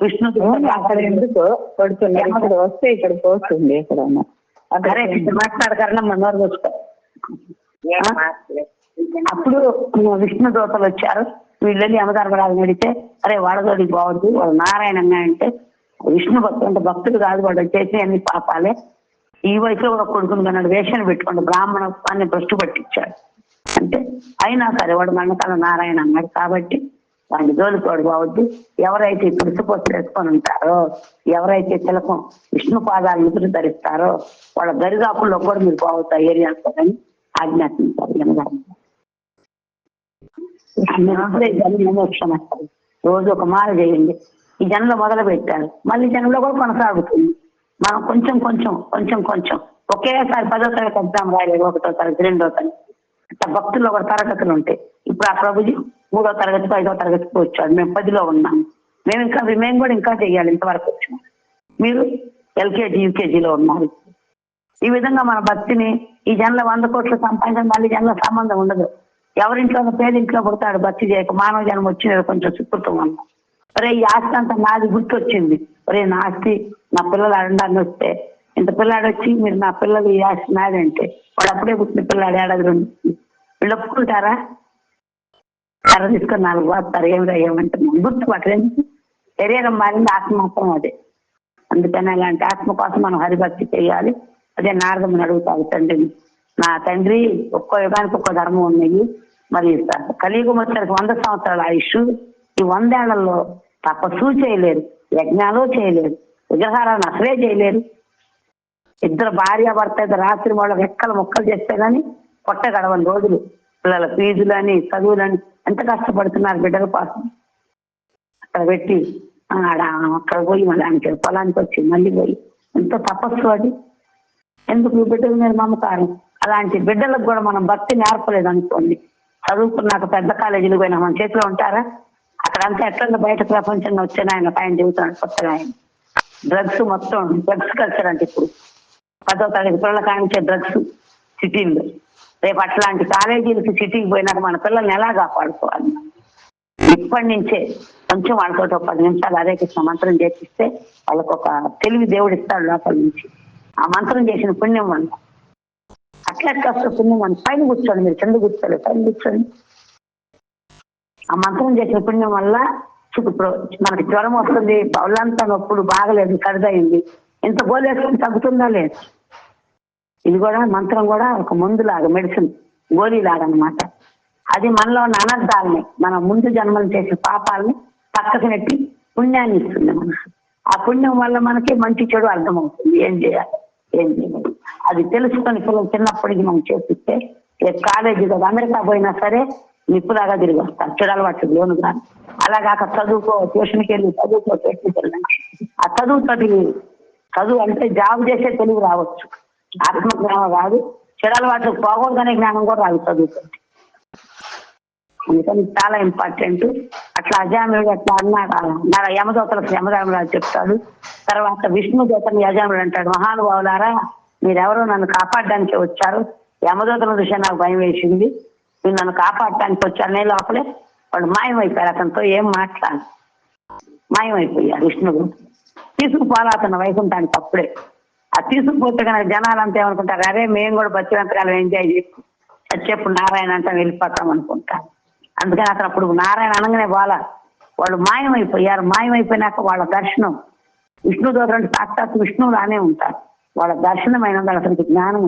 విష్ణుదూతలు అక్కడ ఎందుకు పడుతున్నారు? ఇక్కడ వస్తే ఇక్కడ పోతుంది ఎక్కడన్నా. అరే మాట్లాడకరన్నా మనోరు వస్తారు. అప్పుడు విష్ణుదూతలు వచ్చారు. వీళ్ళని యమధర్మరాజు అడిగితే అరే వాడదోడి బాగుంది, వాడు నారాయణంగా అంటే విష్ణు భక్తుడు అంటే భక్తుడు కాదు, వాడు చేసి అన్ని పాపాలే. ఈ వయసులో కూడా కొడుకుని కన్నాడు, వేషాన్ని పెట్టుకోండి, బ్రాహ్మణత్వాన్ని భ్రష్టు పట్టించాడు అంటే అయినా సరే వాడు మన్నకాల నారాయణ అన్నాడు. కాబట్టి వాడిని జోలికోడు బావద్దు. ఎవరైతే ఇప్పుడు సుపోతులు వేసుకొని ఉంటారో, ఎవరైతే తిలకం విష్ణు పాదాలు నిధులు ధరిస్తారో వాళ్ళ దరిదాపుల్లో కూడా మీరు బాగుతారు ఏరియాలో అని ఆజ్ఞాపించారు యమధర్మ. మోక్షం వస్తుంది. రోజు ఒక మాల చేయండి. ఈ జనంలో మొదలు పెట్టారు, మళ్ళీ జనంలో కూడా కొనసాగుతుంది. మనం కొంచెం కొంచెం కొంచెం కొంచెం ఒకేసారి 10వ తరగతి ఎగ్జామ్ రాయలేదు, 1వ తరగతి 2వ తరగతి అట్లా భక్తుల్లో ఒక తరగతులు ఉంటాయి. ఇప్పుడు ఆ ప్రభుజీ 3వ తరగతికి 5వ తరగతికి వచ్చాడు, మేము 10లో ఉన్నాము. మేము కూడా ఇంకా చెయ్యాలి, ఇంతవరకు వచ్చాము. మీరు ఎల్కేజీ యూకేజీలో ఉన్నారు. ఈ విధంగా మన భక్తిని ఈ జన్ల 100 కోట్లు సంపాదించడం మళ్ళీ జన్ల సంబంధం ఉండదు. ఎవరింట్లో పేదింట్లో పుడతాడు భక్తి చేయక, మానవ జన్మ వచ్చినది కొంచెం సుకృతం వల్ల. ఒరే ఈ ఆస్తి అంతా నాది గుర్తొచ్చింది, ఒరే నా ఆస్తి నా పిల్లలు అడండాన్ని వస్తే ఇంత పిల్లాడు వచ్చి మీరు నా పిల్లలు ఈ ఆస్తి నాది అంటే వాడు అప్పుడే పుట్టిన పిల్లాడు ఏడాది 2 వీళ్ళు ఒప్పుకుంటారా? కర్ర తీసుకొని 4 వాస్తారు, ఏమంటే గుర్తుపట్టలేదు. శరీరం మారింది, ఆత్మ మాత్రం అదే. అందుకని అలాంటి ఆత్మ కోసం మనం హరిభక్తి చేయాలి. అదే నారదముని అడుగుతాడు తండ్రిని, నా తండ్రి ఒక్కో యుగానికి ఒక్కో ధర్మం ఉన్నాయి, మరి కలియుగం వచ్చరికి 100 సంవత్సరాల ఆయుష్, ఈ 100 ఏళ్లలో తపస్సు చేయలేరు, యజ్ఞాలు చేయలేరు, విగ్రహాలను అసలే చేయలేరు. 2 భార్యాభర్త రాత్రి వాళ్ళకి రెక్కలు ముక్కలు చేస్తే గానీ పొట్ట గడవని రోజులు. పిల్లల ఫీజులని చదువులని ఎంత కష్టపడుతున్నారు బిడ్డల కోసం. అక్కడ పెట్టి అక్కడ పోయి మళ్ళీ ఆయనకి పొలానికి వచ్చి మళ్ళీ పోయి ఎంత తపస్సు అది. ఎందుకు బిడ్డల మీద మమకారం. అలాంటి బిడ్డలకు కూడా మనం భక్తి నేర్పలేదు అనుకోండి, చదువుకున్నాక పెద్ద కాలేజీలు పోయినా మన చేతిలో ఉంటారా? అక్కడంతా ఎట్లా బయట ప్రపంచంగా వచ్చాను ఆయన పైన చెబుతున్నాడు కొత్తగా. ఆయన డ్రగ్స్ మొత్తం డ్రగ్స్ కల్చర్ అంటే ఇప్పుడు 10వ తరగతి పిల్లలకు ఆయించే డ్రగ్స్ సిటీల్లో. రేపు అట్లాంటి కాలేజీలకి సిటీకి పోయినాక మన పిల్లల్ని ఎలా కాపాడుకోవాలి? ఇప్పటి నుంచే కొంచెం వాళ్ళతో 10 నిమిషాలు హరే కృష్ణ మంత్రం చేపిస్తే వాళ్ళకు ఒక తెలివి దేవుడు ఇస్తాడు లోపల నుంచి. ఆ మంత్రం చేసిన పుణ్యం వల్ల అట్లా పుణ్యం వల్ల పైన కూర్చోండి, మీరు కింద కూర్చోండి, పైన కూర్చోండి. ఆ మంత్రం చేసిన పుణ్యం వల్ల ఇప్పుడు మనకి జ్వరం వస్తుంది, బౌలంతా నొప్పుడు బాగలేదు, సరిదయింది, ఇంత గోలేసుకుని తగ్గుతుందా లేదు? ఇది కూడా మంత్రం కూడా ఒక మందులాగా, మెడిసిన్ గోళీలాగా అనమాట. అది మనలో ఉన్న అనర్థాలని, మన ముందు జన్మలు చేసే పాపాలని పక్కకు నెట్టి పుణ్యాన్ని ఇస్తుంది మనకు. ఆ పుణ్యం వల్ల మనకి మంచి చెడు అర్థమవుతుంది, ఏం చేయాలి ఏం చేయాలి అది తెలుసుకొని పిల్లలు చిన్నప్పటికి మనం చేపిస్తే కాలేజీ కదా అమెరికా పోయినా సరే నిప్పులాగా తిరిగి వస్తారు, చెడు అలవాట్లు లోను కాదు. అలాగాక చదువుకో, ట్యూషన్కి వెళ్ళి చదువుకో, ఆ చదువు అంటే జాబ్ చేసే తెలుగు రావచ్చు, ఆత్మజ్ఞానం రాదు, చెడు అలవాట్లు పోకూడదనే జ్ఞానం కూడా రాదు చదువుతుంది. అందుకని చాలా ఇంపార్టెంట్. అట్లా అజాముడు అట్లా అన్నారు యమదూతలకు యమధర్మరాజు చెప్తాడు. తర్వాత విష్ణు దూతని యజాముడు అంటాడు, మహానుభావులారా మీరెవరో నన్ను కాపాడడానికి వచ్చారు, యమదూతల దృష్టి నాకు భయం వేసింది, మీరు నన్ను కాపాడటానికి వచ్చారు. నేను లోపలే వాళ్ళు మాయమైపోయారు, అతనితో ఏం మాట్లాడు మాయమైపోయారు. విష్ణువు తీసుకుపోలాతున్న వైకుంఠానికి అప్పుడే. ఆ తీసుకుపోతే కనుక జనాలంతా ఏమనుకుంటారు, అరే మేము కూడా బతికినంతకాలం ఎంజాయ్ చేసి వచ్చేప్పుడు నారాయణ అంటే వెళ్ళిపోతాం అనుకుంటారు. అందుకని అతను అప్పుడు నారాయణ అనగానే వాళ్ళు మాయమైపోయారు. మాయమైపోయినాక వాళ్ళ దర్శనం విష్ణు దూతలు సాక్షాత్ విష్ణువు లానే ఉంటారు. వాళ్ళ దర్శనం అయిన అతనికి జ్ఞానం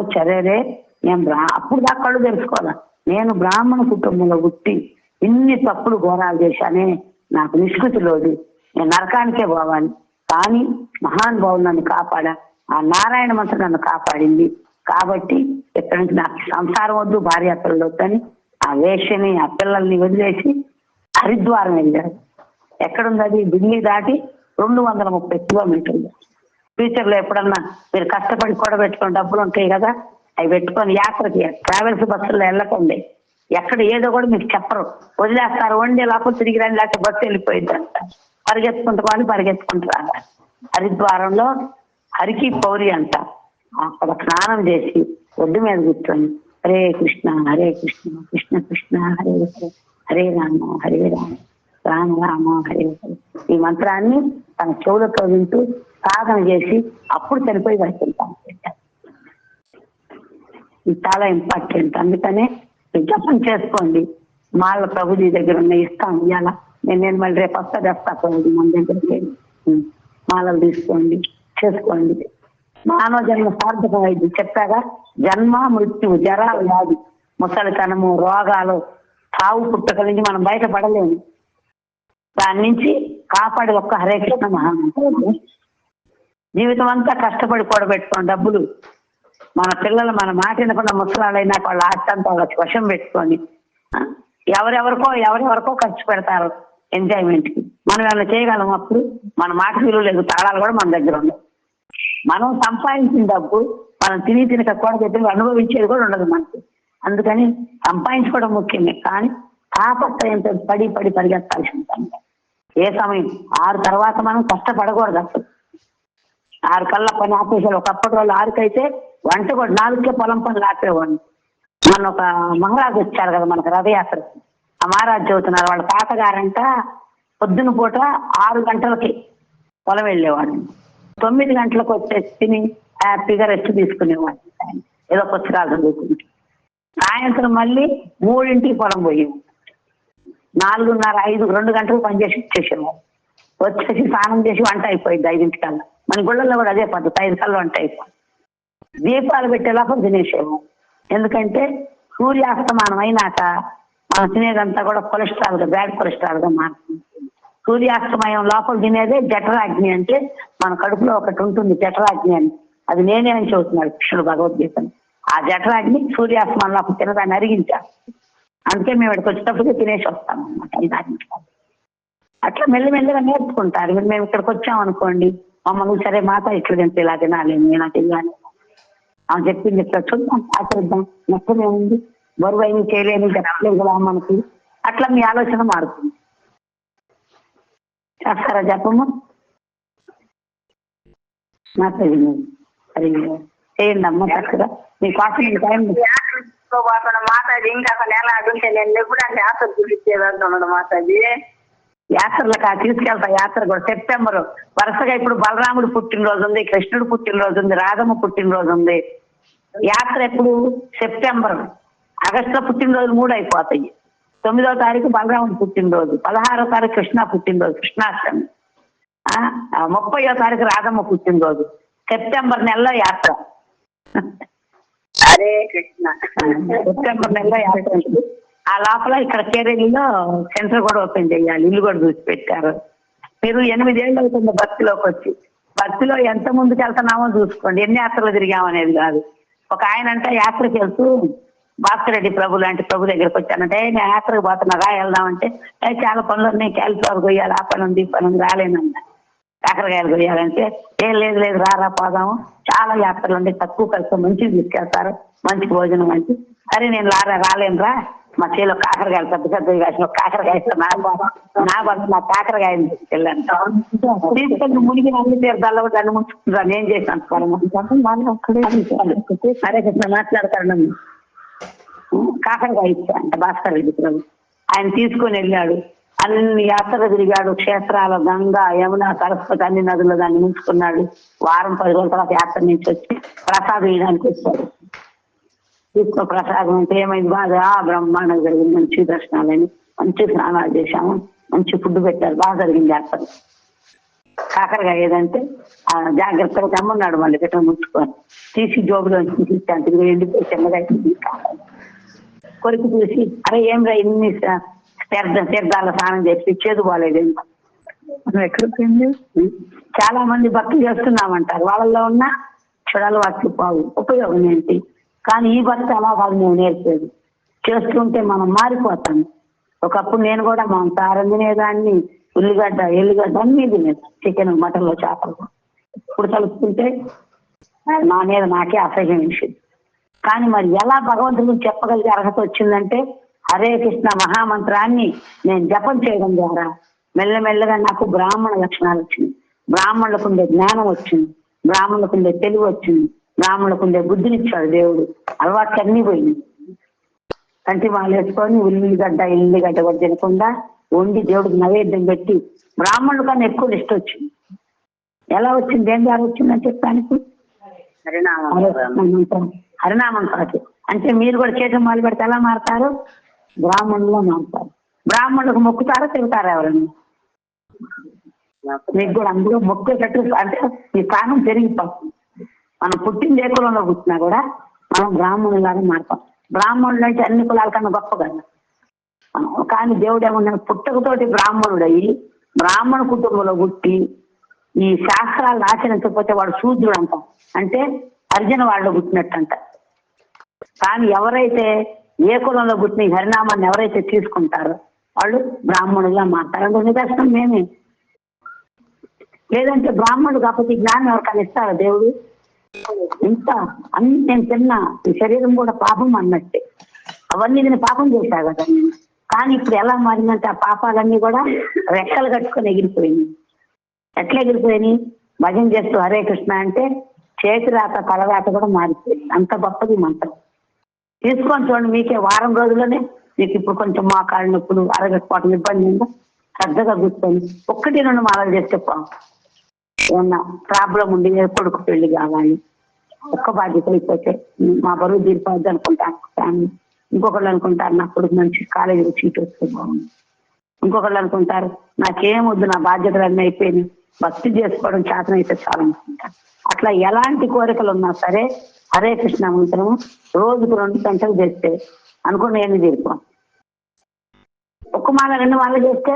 వచ్చి అరేరే నేను అప్పుడు దాకా కళ్ళు తెలుసుకోవాలా, నేను బ్రాహ్మణ కుటుంబంలో పుట్టి ఇన్ని తప్పులు ఘోరాలు చేశానే, నాకు నిష్కృతి లేదు, నేను నరకానికే పోవాలి. కానీ మహానుభావులు నన్ను కాపాడా, ఆ నారాయణ మంత్రం నన్ను కాపాడింది. కాబట్టి ఎక్కడి నుంచి నాకు సంసారం వద్దు, భార్య పిల్లలు వద్దని ఆ వేషని ఆ పిల్లల్ని వదిలేసి హరిద్వారం వెళ్ళాడు. ఎక్కడుంది అది? ఢిల్లీ దాటి 230 కిలోమీటర్లు. ఫ్యూచర్ లో ఎప్పుడన్నా మీరు కష్టపడి కూడబెట్టుకుని డబ్బులు ఉంటాయి కదా, అవి పెట్టుకొని యాత్రకి ట్రావెల్స్ బస్సుల్లో వెళ్ళకండి. ఎక్కడ ఏదో కూడా మీకు చెప్పరు, వదిలేస్తారు. వండే లోపల తిరిగి రండి, లేకపోతే బస్సు వెళ్ళిపోయింది అంట. పరిగెత్తుకుంటూ రావాలి. హరిద్వారంలో హరికి పౌరి అంట, అక్కడ స్నానం చేసి ఒడ్డు మీద కూర్చొని హరే కృష్ణ కృష్ణ కృష్ణ హరే హరే, హరే రామ హరే రామ రామ రామ హరే హరే ఈ మంత్రాన్ని తన చెవులతో వింటూ సాధన చేసి అప్పుడు చనిపోయి వెళ్తాను. ఇది చాలా ఇంపార్టెంట్. అందుకనే జపం చేసుకోండి. మాల ప్రభుజీ దగ్గర ఉన్న ఇస్తాను ఇవాళ. నేను మళ్ళీ రేపు వస్తా చేస్తా ప్రభుజీ మన దగ్గరికి. మాలలు తీసుకోండి, చేసుకోండి. మానవ జన్మ సార్థకం అయింది చెప్పాగా. జన్మ మృత్యు జర వ్యాధి ముసలితనము రోగాలు చావు పుట్టుకల నుంచి మనం బయటపడలేము. దాని నుంచి కాపాడి ఒక్క హరే కృష్ణ మహామంత్రం. జీవితం అంతా కష్టపడి కూడబెట్టుకోండి డబ్బులు. మన పిల్లలు మన మాట వినకుండా ముసలాళ్ళైనా వాళ్ళ ఆస్తంతా వాళ్ళకి వశం పెట్టుకొని ఎవరెవరికో ఖర్చు పెడతారు ఎంజాయ్మెంట్ కి. మనం ఏమైనా చేయగలం? అప్పుడు మన మాట విలువ లేదు, తాళాలు కూడా మన దగ్గర ఉండవు. మనం సంపాదించిన డబ్బు మనం తినక కూడా అనుభవించేది కూడా ఉండదు మనకి. అందుకని సంపాదించుకోవడం ముఖ్యమే, కానీ తాపత్రయంతో పడి పరిగెత్తాల్సి ఉంటుంది. ఏ సమయం 6 తర్వాత మనం కష్టపడకూడదు. అసలు 6 కల్లా పని ఆపేసారు. ఒకప్పటి వాళ్ళు 6కైతే వంట కూడా 4కే పొలం పనులు ఆపేవాడిని. మన ఒక మహారాజు వచ్చారు కదా మనకు రథయాత్ర, ఆ మహారాజు చదువుతున్నారు. వాళ్ళ తాతగారంట పొద్దున పూట 6 గంటలకి పొలం వెళ్ళేవాడు, 9 గంటలకు వచ్చేసి తిని హ్యాపీగా రెస్ట్ తీసుకునేవాడు, ఏదో పుస్తకాలు చదువుకుంటే. సాయంత్రం మళ్ళీ 3ంటికి పొలం పోయేది, 4:30, 5, 2 గంటలకు పనిచేసి వచ్చేసేవాడు. వచ్చేసి స్నానం చేసి వంట అయిపోయింది 5ంటికల్లా. మన గుళ్ళల్లో కూడా అదే పద్ధతి, 5 కల్లా వంట అయిపోయింది. దీపాలు పెట్టేలాగా తినేసేవాడు. ఎందుకంటే సూర్యాస్తమానం అయినాక మనం తినేదంతా కూడా కొలెస్ట్రాల్గా, బ్యాడ్ కొలెస్ట్రాల్గా మారుతుంది. సూర్యాస్తమయం లోపల తినేదే జఠరాగ్ని, అంటే మన కడుపులో ఒకటి ఉంటుంది జఠరాగ్ని అని, అది నేనే అని చెబుతున్నాడు కృష్ణుడు భగవద్గీతను. ఆ జఠరాగ్ని సూర్యాస్తమానం లోపల తినదాన్ని అరిగించారు. అందుకే మేము ఇక్కడికి వచ్చేటప్పటికే తినేసి వస్తాం అన్నమాట 5 నిమిషాలు. అట్లా మెల్లిమెల్లిగా నేర్చుకుంటారు. మేము ఇక్కడికి వచ్చామనుకోండి, మమ్మల్ని సరే మాత ఇట్లా తింటే ఇలా తినాలి, నేను తెలియాలి అని చెప్పింది. ఇట్లా చూద్దాం, ఆచరిద్దాం, నష్టమేముంది, బరువు అయిన చేయలేని చెప్పలేదు కదా మనకి. అట్లా మీ ఆలోచన మారుతుంది. చేస్తారా చెప్పము? చేయండి అమ్మ చక్కగా. మీకోసం టైం
మాతాజీ ఇంకా అసలు ఎలా అడుగుంటే నేను ఎప్పుడు అంటే యాత్ర చూపించేదాన్ని మాతాజీ.
యాత్రలకు తీసుకెళ్తా. యాత్ర కూడా సెప్టెంబర్ వరుసగా ఇప్పుడు బలరాముడు పుట్టినరోజు ఉంది, కృష్ణుడు పుట్టినరోజు ఉంది, రాధమ్మ పుట్టినరోజు ఉంది. యాత్ర ఎప్పుడు? సెప్టెంబర్. ఆగస్టులో పుట్టినరోజులు 3 అయిపోతాయి. 9వ తారీఖు బలరాముడు పుట్టినరోజు, 16వ తారీఖు కృష్ణ పుట్టినరోజు, కృష్ణాష్టమి. 30వ తారీఖు రాధమ్మ పుట్టినరోజు. సెప్టెంబర్ నెలలో యాత్ర.
అరే కృష్ణ.
సెప్టెంబర్ నెలలో యాత్ర. ఆ లోపల ఇక్కడ కేరళలో సెంటర్ కూడా ఓపెన్ చేయాలి, ఇల్లు కూడా చూసి పెట్టారు. మీరు 8 ఏళ్ళు అవుతుంది భక్తిలోకి వచ్చి. భక్తిలో ఎంత ముందుకు వెళ్తున్నామో చూసుకోండి, ఎన్ని యాత్రలు తిరిగామనేది కాదు. ఒక ఆయన అంటే యాత్రకి వెళ్తూ భాస్కర్ రెడ్డి ప్రభు లాంటి ప్రభు దగ్గరికి వచ్చానంటే, నేను యాత్రకు పోతున్నాగా వెళ్దామంటే, చాలా పనులు ఉన్నాయి, క్యాలిఫ్లవర్ కొయ్యాలి, ఆ పని ఉంది, ఈ పని ఉంది, రాలేనన్నా. కాకరకాయలు కొయ్యాలంటే ఏం లేదు రారా పోదాము, చాలా యాత్రలు ఉండి తక్కువ ఖర్చు మంచిగా తీసుకెళ్తారు, మంచి భోజనం మంచి. సరే నేను రాలేనురా, మా చేలో కాకరకాయలు పెద్ద పెద్దవి కాసిన కాకరకాయ నా కాకరకాయ తీసుకెళ్ళాను. తీసుకెళ్ళి మునిగిన అన్ని తీర్థాల్లో కూడా అన్ని ముంచుకుంటాను. నేను చేశాను సరే కృష్ణ మాట్లాడతాను. కాకరకాయ ఇచ్చా అంటే భాస్కర్ రెడ్డి ప్రభు. ఆయన తీసుకొని వెళ్ళాడు, అన్ని యాత్రలు తిరిగాడు, క్షేత్రాలు, గంగా, యమున, సరస్వతి అన్ని నదుల్లో దాన్ని ముంచుకున్నాడు. వారం 10 రోజుల తర్వాత యాత్ర నుంచి వచ్చి ప్రసాదం వేయడానికి వచ్చాడు. తీసుకో ప్రసాదం అంటే ఏమైంది, బాగా బ్రహ్మాండంగా జరిగింది, మంచి దర్శనాలని, మంచి స్నానాలు చేశాము, మంచి ఫుడ్ పెట్టారు, బాగా జరిగింది యాత్ర. కాకరకాయ ఏదంటే జాగ్రత్తగా తెమ్మన్నాడు, మళ్ళీ గట్ట ముంచుకొని తీసి జోబులో తీసుకు ఎండిపోయి చిన్నగా కొరికి చూసి, అరే ఏం రా ఇన్ని తీర్థాల స్నానం చేసి చేదు బాగాలేదు, మనం ఎక్కడిపోయింది. చాలా మంది భక్తులు చేస్తున్నామంటారు, వాళ్ళల్లో ఉన్న చెడలు వాటికి పోవు, ఉపయోగం ఏంటి? కానీ ఈ భక్తి అలా వాళ్ళు మేము నేర్పేది. చేస్తుంటే మనం మారిపోతాం. ఒకప్పుడు నేను కూడా మాంసాహారం తినేదాన్ని, ఎల్లిగడ్డ అన్ని తినేది, చికెన్, మటన్లో, చేపలు. ఇప్పుడు తలుపుకుంటే నా మీద నాకే అసహ్యం విషయం. కానీ మరి ఎలా భగవంతుడు చెప్పగలిగే అర్హత వచ్చిందంటే, హరే కృష్ణ మహామంత్రాన్ని నేను జపం చేయడం ద్వారా మెల్లమెల్లగా నాకు బ్రాహ్మణ లక్షణాలు వచ్చింది, బ్రాహ్మణులకు ఉండే జ్ఞానం వచ్చింది, బ్రాహ్మణులకు ఉండే తెలివి వచ్చింది, బ్రాహ్మణులకు ఉండే బుద్ధినిచ్చాడు దేవుడు. అలవాట్లు అన్నీ పోయింది. కంటి మాలు వేసుకొని ఎల్లిగడ్డ కూడా తినకుండా వండి దేవుడికి నైవేద్యం పెట్టి బ్రాహ్మణుల కన్నా ఎక్కువ ఇష్టం వచ్చింది. ఎలా వచ్చింది, ఏం ద్వారా వచ్చిందని చెప్పడానికి? హరినామం కాదు. అంటే మీరు కూడా చేతులు మొదలు పెడితే ఎలా మారుతారు? బ్రాహ్మణుల్లో మారుతారు. బ్రాహ్మణులకు మొక్కుతారా, తిరుగుతారా ఎవరన్నా? మీకు కూడా అందులో మొక్కేటట్టు అంటే మీ స్థానం పెరిగిపోతుంది. మనం పుట్టిన ఏ కులంలో పుట్టినా కూడా మనం బ్రాహ్మణులాగా మారుతాం. బ్రాహ్మణులు అంటే అన్ని కులాల కన్నా గొప్ప కదా. కానీ దేవుడు ఏమన్నా పుట్టకతోటి బ్రాహ్మణుడయి బ్రాహ్మణ కుటుంబంలో పుట్టి ఈ శాస్త్రాలను ఆచరించకపోతే వాడు శూద్రుడు అంట, అంటే అర్జున వాళ్ళు పుట్టినట్టు అంట. కానీ ఎవరైతే ఏ కులంలో పుట్టిన హరినామాన్ని ఎవరైతే తీసుకుంటారో వాళ్ళు బ్రాహ్మణులుగా మారుతారు. అంటే నిదర్శనం మేమే. లేదంటే బ్రాహ్మణుడు కాకపోతే జ్ఞానం ఎవరికైనా ఇస్తారా దేవుడు? ఇంత అన్ని నేను తిన్నా, ఈ శరీరం కూడా పాపం అన్నట్టే. అవన్నీ నేను పాపం చేశా కదా నేను. కానీ ఇప్పుడు ఎలా మారిందంటే ఆ పాపాలన్నీ కూడా రెక్కలు కట్టుకొని ఎగిరిపోయినాయి. ఎట్లా ఎగిరిపోయినాయి? భజన చేస్తూ హరే కృష్ణ అంటే చేతి రాత తలరాత కూడా మారిపోయింది. అంత గొప్పది మంత్రం. తీసుకొని చూడండి, మీకే వారం రోజుల్లోనే మీకు ఇప్పుడు కొంచెం మోకాళ్ళ నొప్పులు అరగకపోవడం ఇబ్బంది ఉందో శ్రద్ధగా కూర్చొని 1-2 మాలలు చేస్తే ఏమన్నా ప్రాబ్లం ఉండి కొడుకు పెళ్లి కావాలి, ఒక్క బాధ్యత అయిపోతే మా బరువు తీరిపోద్ది అనుకుంటాను ఫ్యామిలీ. ఇంకొకళ్ళు అనుకుంటారు నా కొడుకు మంచి కాలేజీలో సీట్ వస్తే బాగుంది. ఇంకొకళ్ళు అనుకుంటారు నాకేం వద్దు, నా బాధ్యతలు అన్నీ అయిపోయినాయి, భక్తి చేసుకోవడం చేతన అయితే చాలనుకుంటారు. అట్లా ఎలాంటి కోరికలు ఉన్నా సరే హరే కృష్ణ మంత్రము రోజుకు 2 గంటలు చేస్తే అనుకున్న ఏమి తీరిపో. ఒక్క మాల 2 మాలలు చేస్తే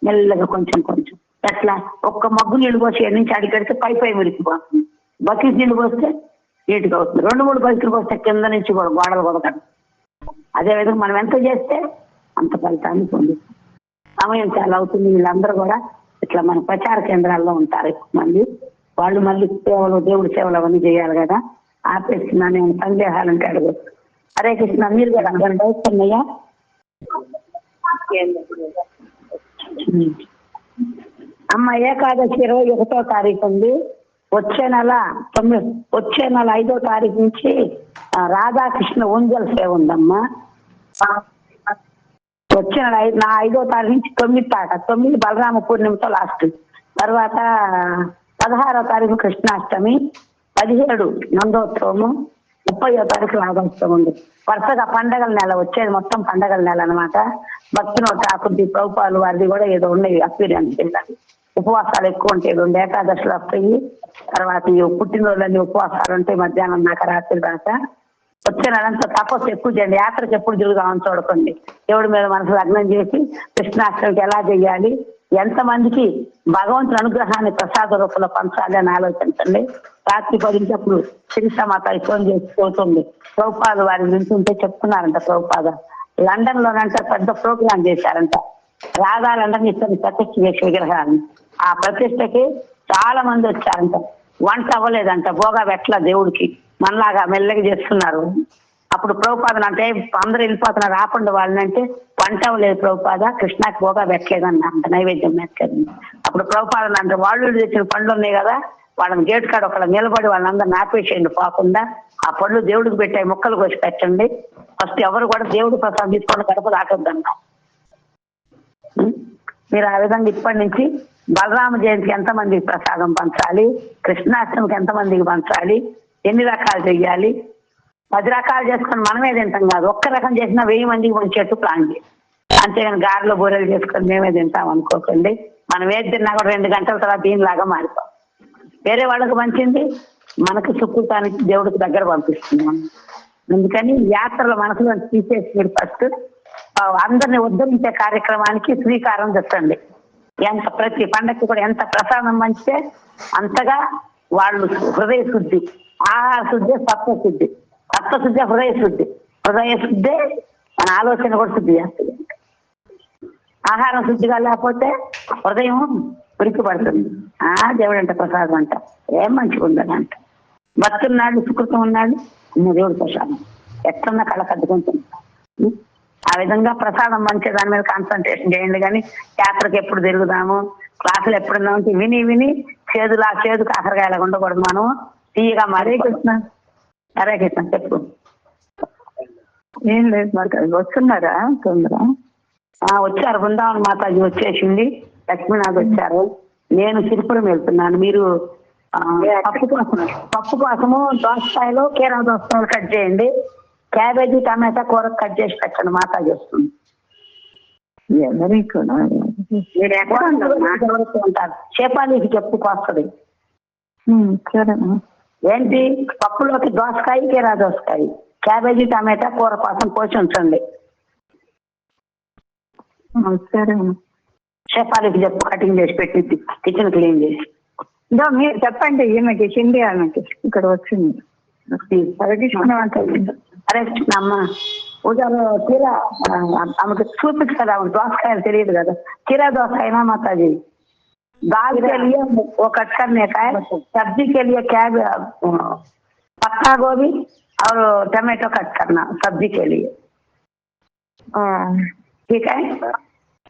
మెల్లగా కొంచెం కొంచెం ఎట్లా ఒక్క మగ్గు నీళ్ళు పోసి ఎన్ని నుంచి అడిగడితే పై మురికిపోతుంది. బకెట్ నీళ్ళు పోస్తే నీట్గా అవుతుంది. 2-3 బకెట్లు పోస్తే కింద నుంచి కూడా గోడలు కొడతాడు. అదేవిధంగా మనం ఎంత చేస్తే అంత ఫలితాన్ని పొందుతాం. సమయం చాలా అవుతుంది. వీళ్ళందరూ కూడా ఇట్లా మన ప్రచార కేంద్రాల్లో ఉంటారు ఎక్కువ మంది. వాళ్ళు మళ్ళీ సేవలు, దేవుడి సేవలు అవన్నీ చేయాలి కదా. ఆపేస్తున్నాను, నేను సందేహాలు అంటే అడగచ్చు. హరే కృష్ణ. మీరు కూడా డౌట్స్ ఉన్నాయా? అమ్మ ఏకాదశి 21వ తారీఖు ఉంది. వచ్చే నెల 5వ తారీఖు నుంచి రాధాకృష్ణ ఊంజల్ సేవ ఉందమ్మా. వచ్చే నెల 5వ తారీఖు నుంచి 9 దాకా. 9 బలరామ పూర్ణిమతో లాస్ట్. తర్వాత 16వ తారీఖు కృష్ణాష్టమి, 17 నందోత్సవము, 30వ తారీఖు రాధోత్సవం ఉంది. వరుసగా పండగల నెల వచ్చేది, మొత్తం పండగల నెల అనమాట. భక్తినోట కొద్ది ప్రభుపాలు వారిది కూడా ఏదో ఉండేవి అక్స్పీరియన్స్ వెళ్ళాలి. ఉపవాసాలు ఎక్కువ ఉంటాయి. 2 ఏకాదశులు వస్తాయి. తర్వాత పుట్టినరోజులన్నీ ఉపవాసాలు ఉంటాయి, మధ్యాహ్నం దాకా రాత్రి దాకా. వచ్చే నెలంతా తపస్సు ఎక్కువ చేయండి. యాత్రకు ఎప్పుడు తిరుగుదామని చూడకండి. దేవుడి మీద మనసు లగ్నం చేసి కృష్ణాష్టమికి ఎలా చేయాలి, ఎంతమందికి భగవంతుని అనుగ్రహాన్ని ప్రసాద రూపంలో పంచాలి అని ఆలోచించండి. రాత్రి 10 శిరీషమాత ఫోన్ చేసి పోతుంది. ప్రభుపాద వారి వింటుంటే చెప్తున్నారంట. ప్రభుపాద లండన్ లోనంట పెద్ద ప్రోగ్రాం చేశారంట. రాధా లండన్ ఇచ్చిన ప్రతిష్ఠ చేసే విగ్రహాన్ని. ఆ ప్రతిష్టకి చాలా మంది వచ్చారంట. వంట అవ్వలేదంట, భోగా పెట్టల దేవుడికి, మనలాగా మెల్లగా చేస్తున్నారు. అప్పుడు ప్రభుపాదన అంటే అందరూ వెళ్ళిపోతున్నారు, ఆపండి వాళ్ళని అంటే వంట అవ్వలేదు ప్రభుపాద, కృష్ణాకి భోగా పెట్టలేదన్న అంత నైవేద్యం పెట్టలేదు. అప్పుడు ప్రభుపాదన అంటే వాళ్ళు తెచ్చిన పండ్లు ఉన్నాయి కదా, వాళ్ళని గేట్ కాడ ఒకళ్ళ నిలబడి వాళ్ళందరూ నాపేసేయండి పోకుండా. ఆ పళ్ళు దేవుడికి పెట్టాయి, ముక్కలు కోసి పెట్టండి. ఫస్ట్ ఎవరు కూడా దేవుడి ప్రసాదం తీసుకొని గడప దాటొద్దంట. మీరు ఆ విధంగా ఇప్పటి నుంచి బలరామ జయంతికి ఎంతమందికి ప్రసాదం పంచాలి, కృష్ణాష్టమికి ఎంతమందికి పంచాలి, ఎన్ని రకాలు చెయ్యాలి, 10 రకాలు చేసుకొని మనమే తింటాం కాదు, ఒక్క రకం చేసినా 1000 మందికి పంచేట్టు ప్లాన్ చేయాలి. అంతేగాని గారెలు బూరెలు చేసుకొని మేమే తింటాం అనుకోకండి. మనం ఏది తిన్నా కూడా 2 గంటల తర్వాత దీనిలాగా మారిపోం. వేరే వాళ్ళకి పంచింది మనకు సుకృతానికి దేవుడికి దగ్గర పంపిస్తున్నాం. అందుకని యాత్రల మనసులో తీసేసి మీరు ఫస్ట్ అందరిని ఉద్ధరించే కార్యక్రమానికి శ్రీకారం చుట్టండి. ఎంత ప్రతి పండగకి కూడా ఎంత ప్రసాదం పంచితే అంతగా వాళ్ళు హృదయ శుద్ధి, ఆహార శుద్ధి, సత్వశుద్ధి, సత్వశుద్ధి హృదయ శుద్ధి, హృదయ శుద్ధే మన ఆలోచన కూడా శుద్ధి చేస్తుంది. ఆహారం శుద్ధిగా లేకపోతే హృదయం ఉరికి పడుతుంది. దేవుడు అంట ప్రసాదం అంట ఏం మంచిగా ఉందని అంట. భక్తున్నాడు, సుకృతం ఉన్నాడు, దేవుడు ప్రసాదం ఎట్లన్నా కళ కట్టుకుంటుంది. ఆ విధంగా ప్రసాదం మంచి దాని మీద కాన్సన్ట్రేషన్ చేయండి. కానీ యాత్రకు ఎప్పుడు తిరుగుదాము, క్లాసులు ఎప్పుడున్నా ఉంటే విని చేదు కాకరకాయలా ఉండకూడదు. మనం తీయగా మరే కృష్ణ హరే కృష్ణ చెప్పు.
ఏం లేదు మరి వస్తున్నారా తొందర?
వచ్చారు, బృందావన మాతాజీ వచ్చేసింది, లక్ష్మీనాథ్ వచ్చారు, నేను సిరిపురం వెళ్తున్నాను. మీరు పప్పు కోసము దోసకాయలు, కీరా దోసకాయలు కట్ చేయండి. క్యాబేజీ, టమాటా కూర కట్ చేసి పెట్టండి, మాతాజీ వస్తుంది. మీరు ఎక్కడ ఉంటారు? చేపాలికి చెప్పు వస్తుంది.
సరేనా?
ఏంటి పప్పులోకి దోసకాయ, కీరా దోసకాయ, క్యాబేజీ, టమాటా కూర కోసం పోసి ఉంచండి.
సరే.
చేపాలికి చెప్పు కటింగ్ చేసి పెట్టిద్ది, కిచెన్ క్లీన్ చేసి.
మీరు చెప్పండి, ఈమెకి హిందీ ఆమెకి ఇక్కడ వచ్చింది.
హరే కృష్ణ అమ్మ పూజలో కీరా ఆమెకు చూపించు కదా, దోసకాయలు తెలియదు కదా. కీరా దోసకాయనా మాతాజీ? दाल के लिए वो कट करने का है, सब्जी के लिए क्या पत्ता गोभी और टमाटो कट करना सब्जी के लिए। ठीक है,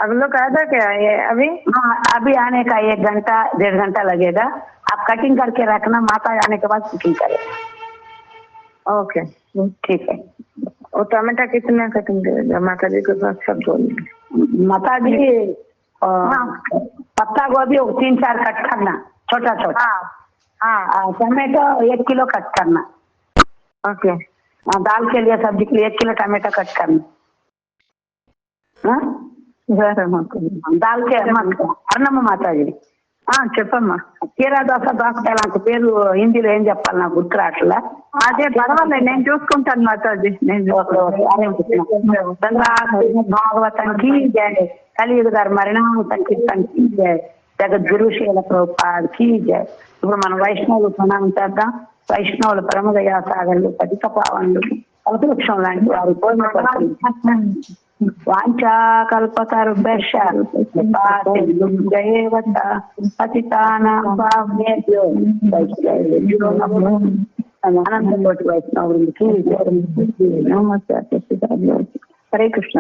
अब लोग आधा क्या है अभी?
हाँ अभी आने का 1 घंटा 1.5 घंटा लगेगा। आप कटिंग करके रखना, माता आने के बाद कुकिंग करें।
ओके
ठीक है।
और टमाटर कितना कटिंग करेगा माता जी के पास सब बोलिए।
माता जी पत्ता गोभी 3-4 कट करना छोटा छोटा। हाँ टमाटो 1 किलो कट करना।
ओके।
दाल के लिए सब्जी के लिए 1 किलो टमाटो कट करना। దాల్ అన్నమ్మ మాతాజీ
చెప్పమ్మా.
కీరా దోశ దోసకాయ లాంటి పేరు హిందీలో ఏం చెప్పాలి నాకు గుర్తు రావట్లా.
అదే పర్వాలేదు, నేను చూసుకుంటాను మాతాజీ.
భాగవతానికి జయ, కలియుగ మరణం సంకీర్తనకి జయ, జగద్గురు శీల ప్రభుపాదకి జయ. ఇప్పుడు మనం వైష్ణవులు ప్రణామం చేద్దాం. వైష్ణవులు ప్రమదయా సాగర్లు పతిత పావనులు కల్పవృక్షం లాంటి వారు వాంఛా కల్పతరుభ్యశ్చ అనంతకోటి వైష్ణవులకి
హరే కృష్ణ.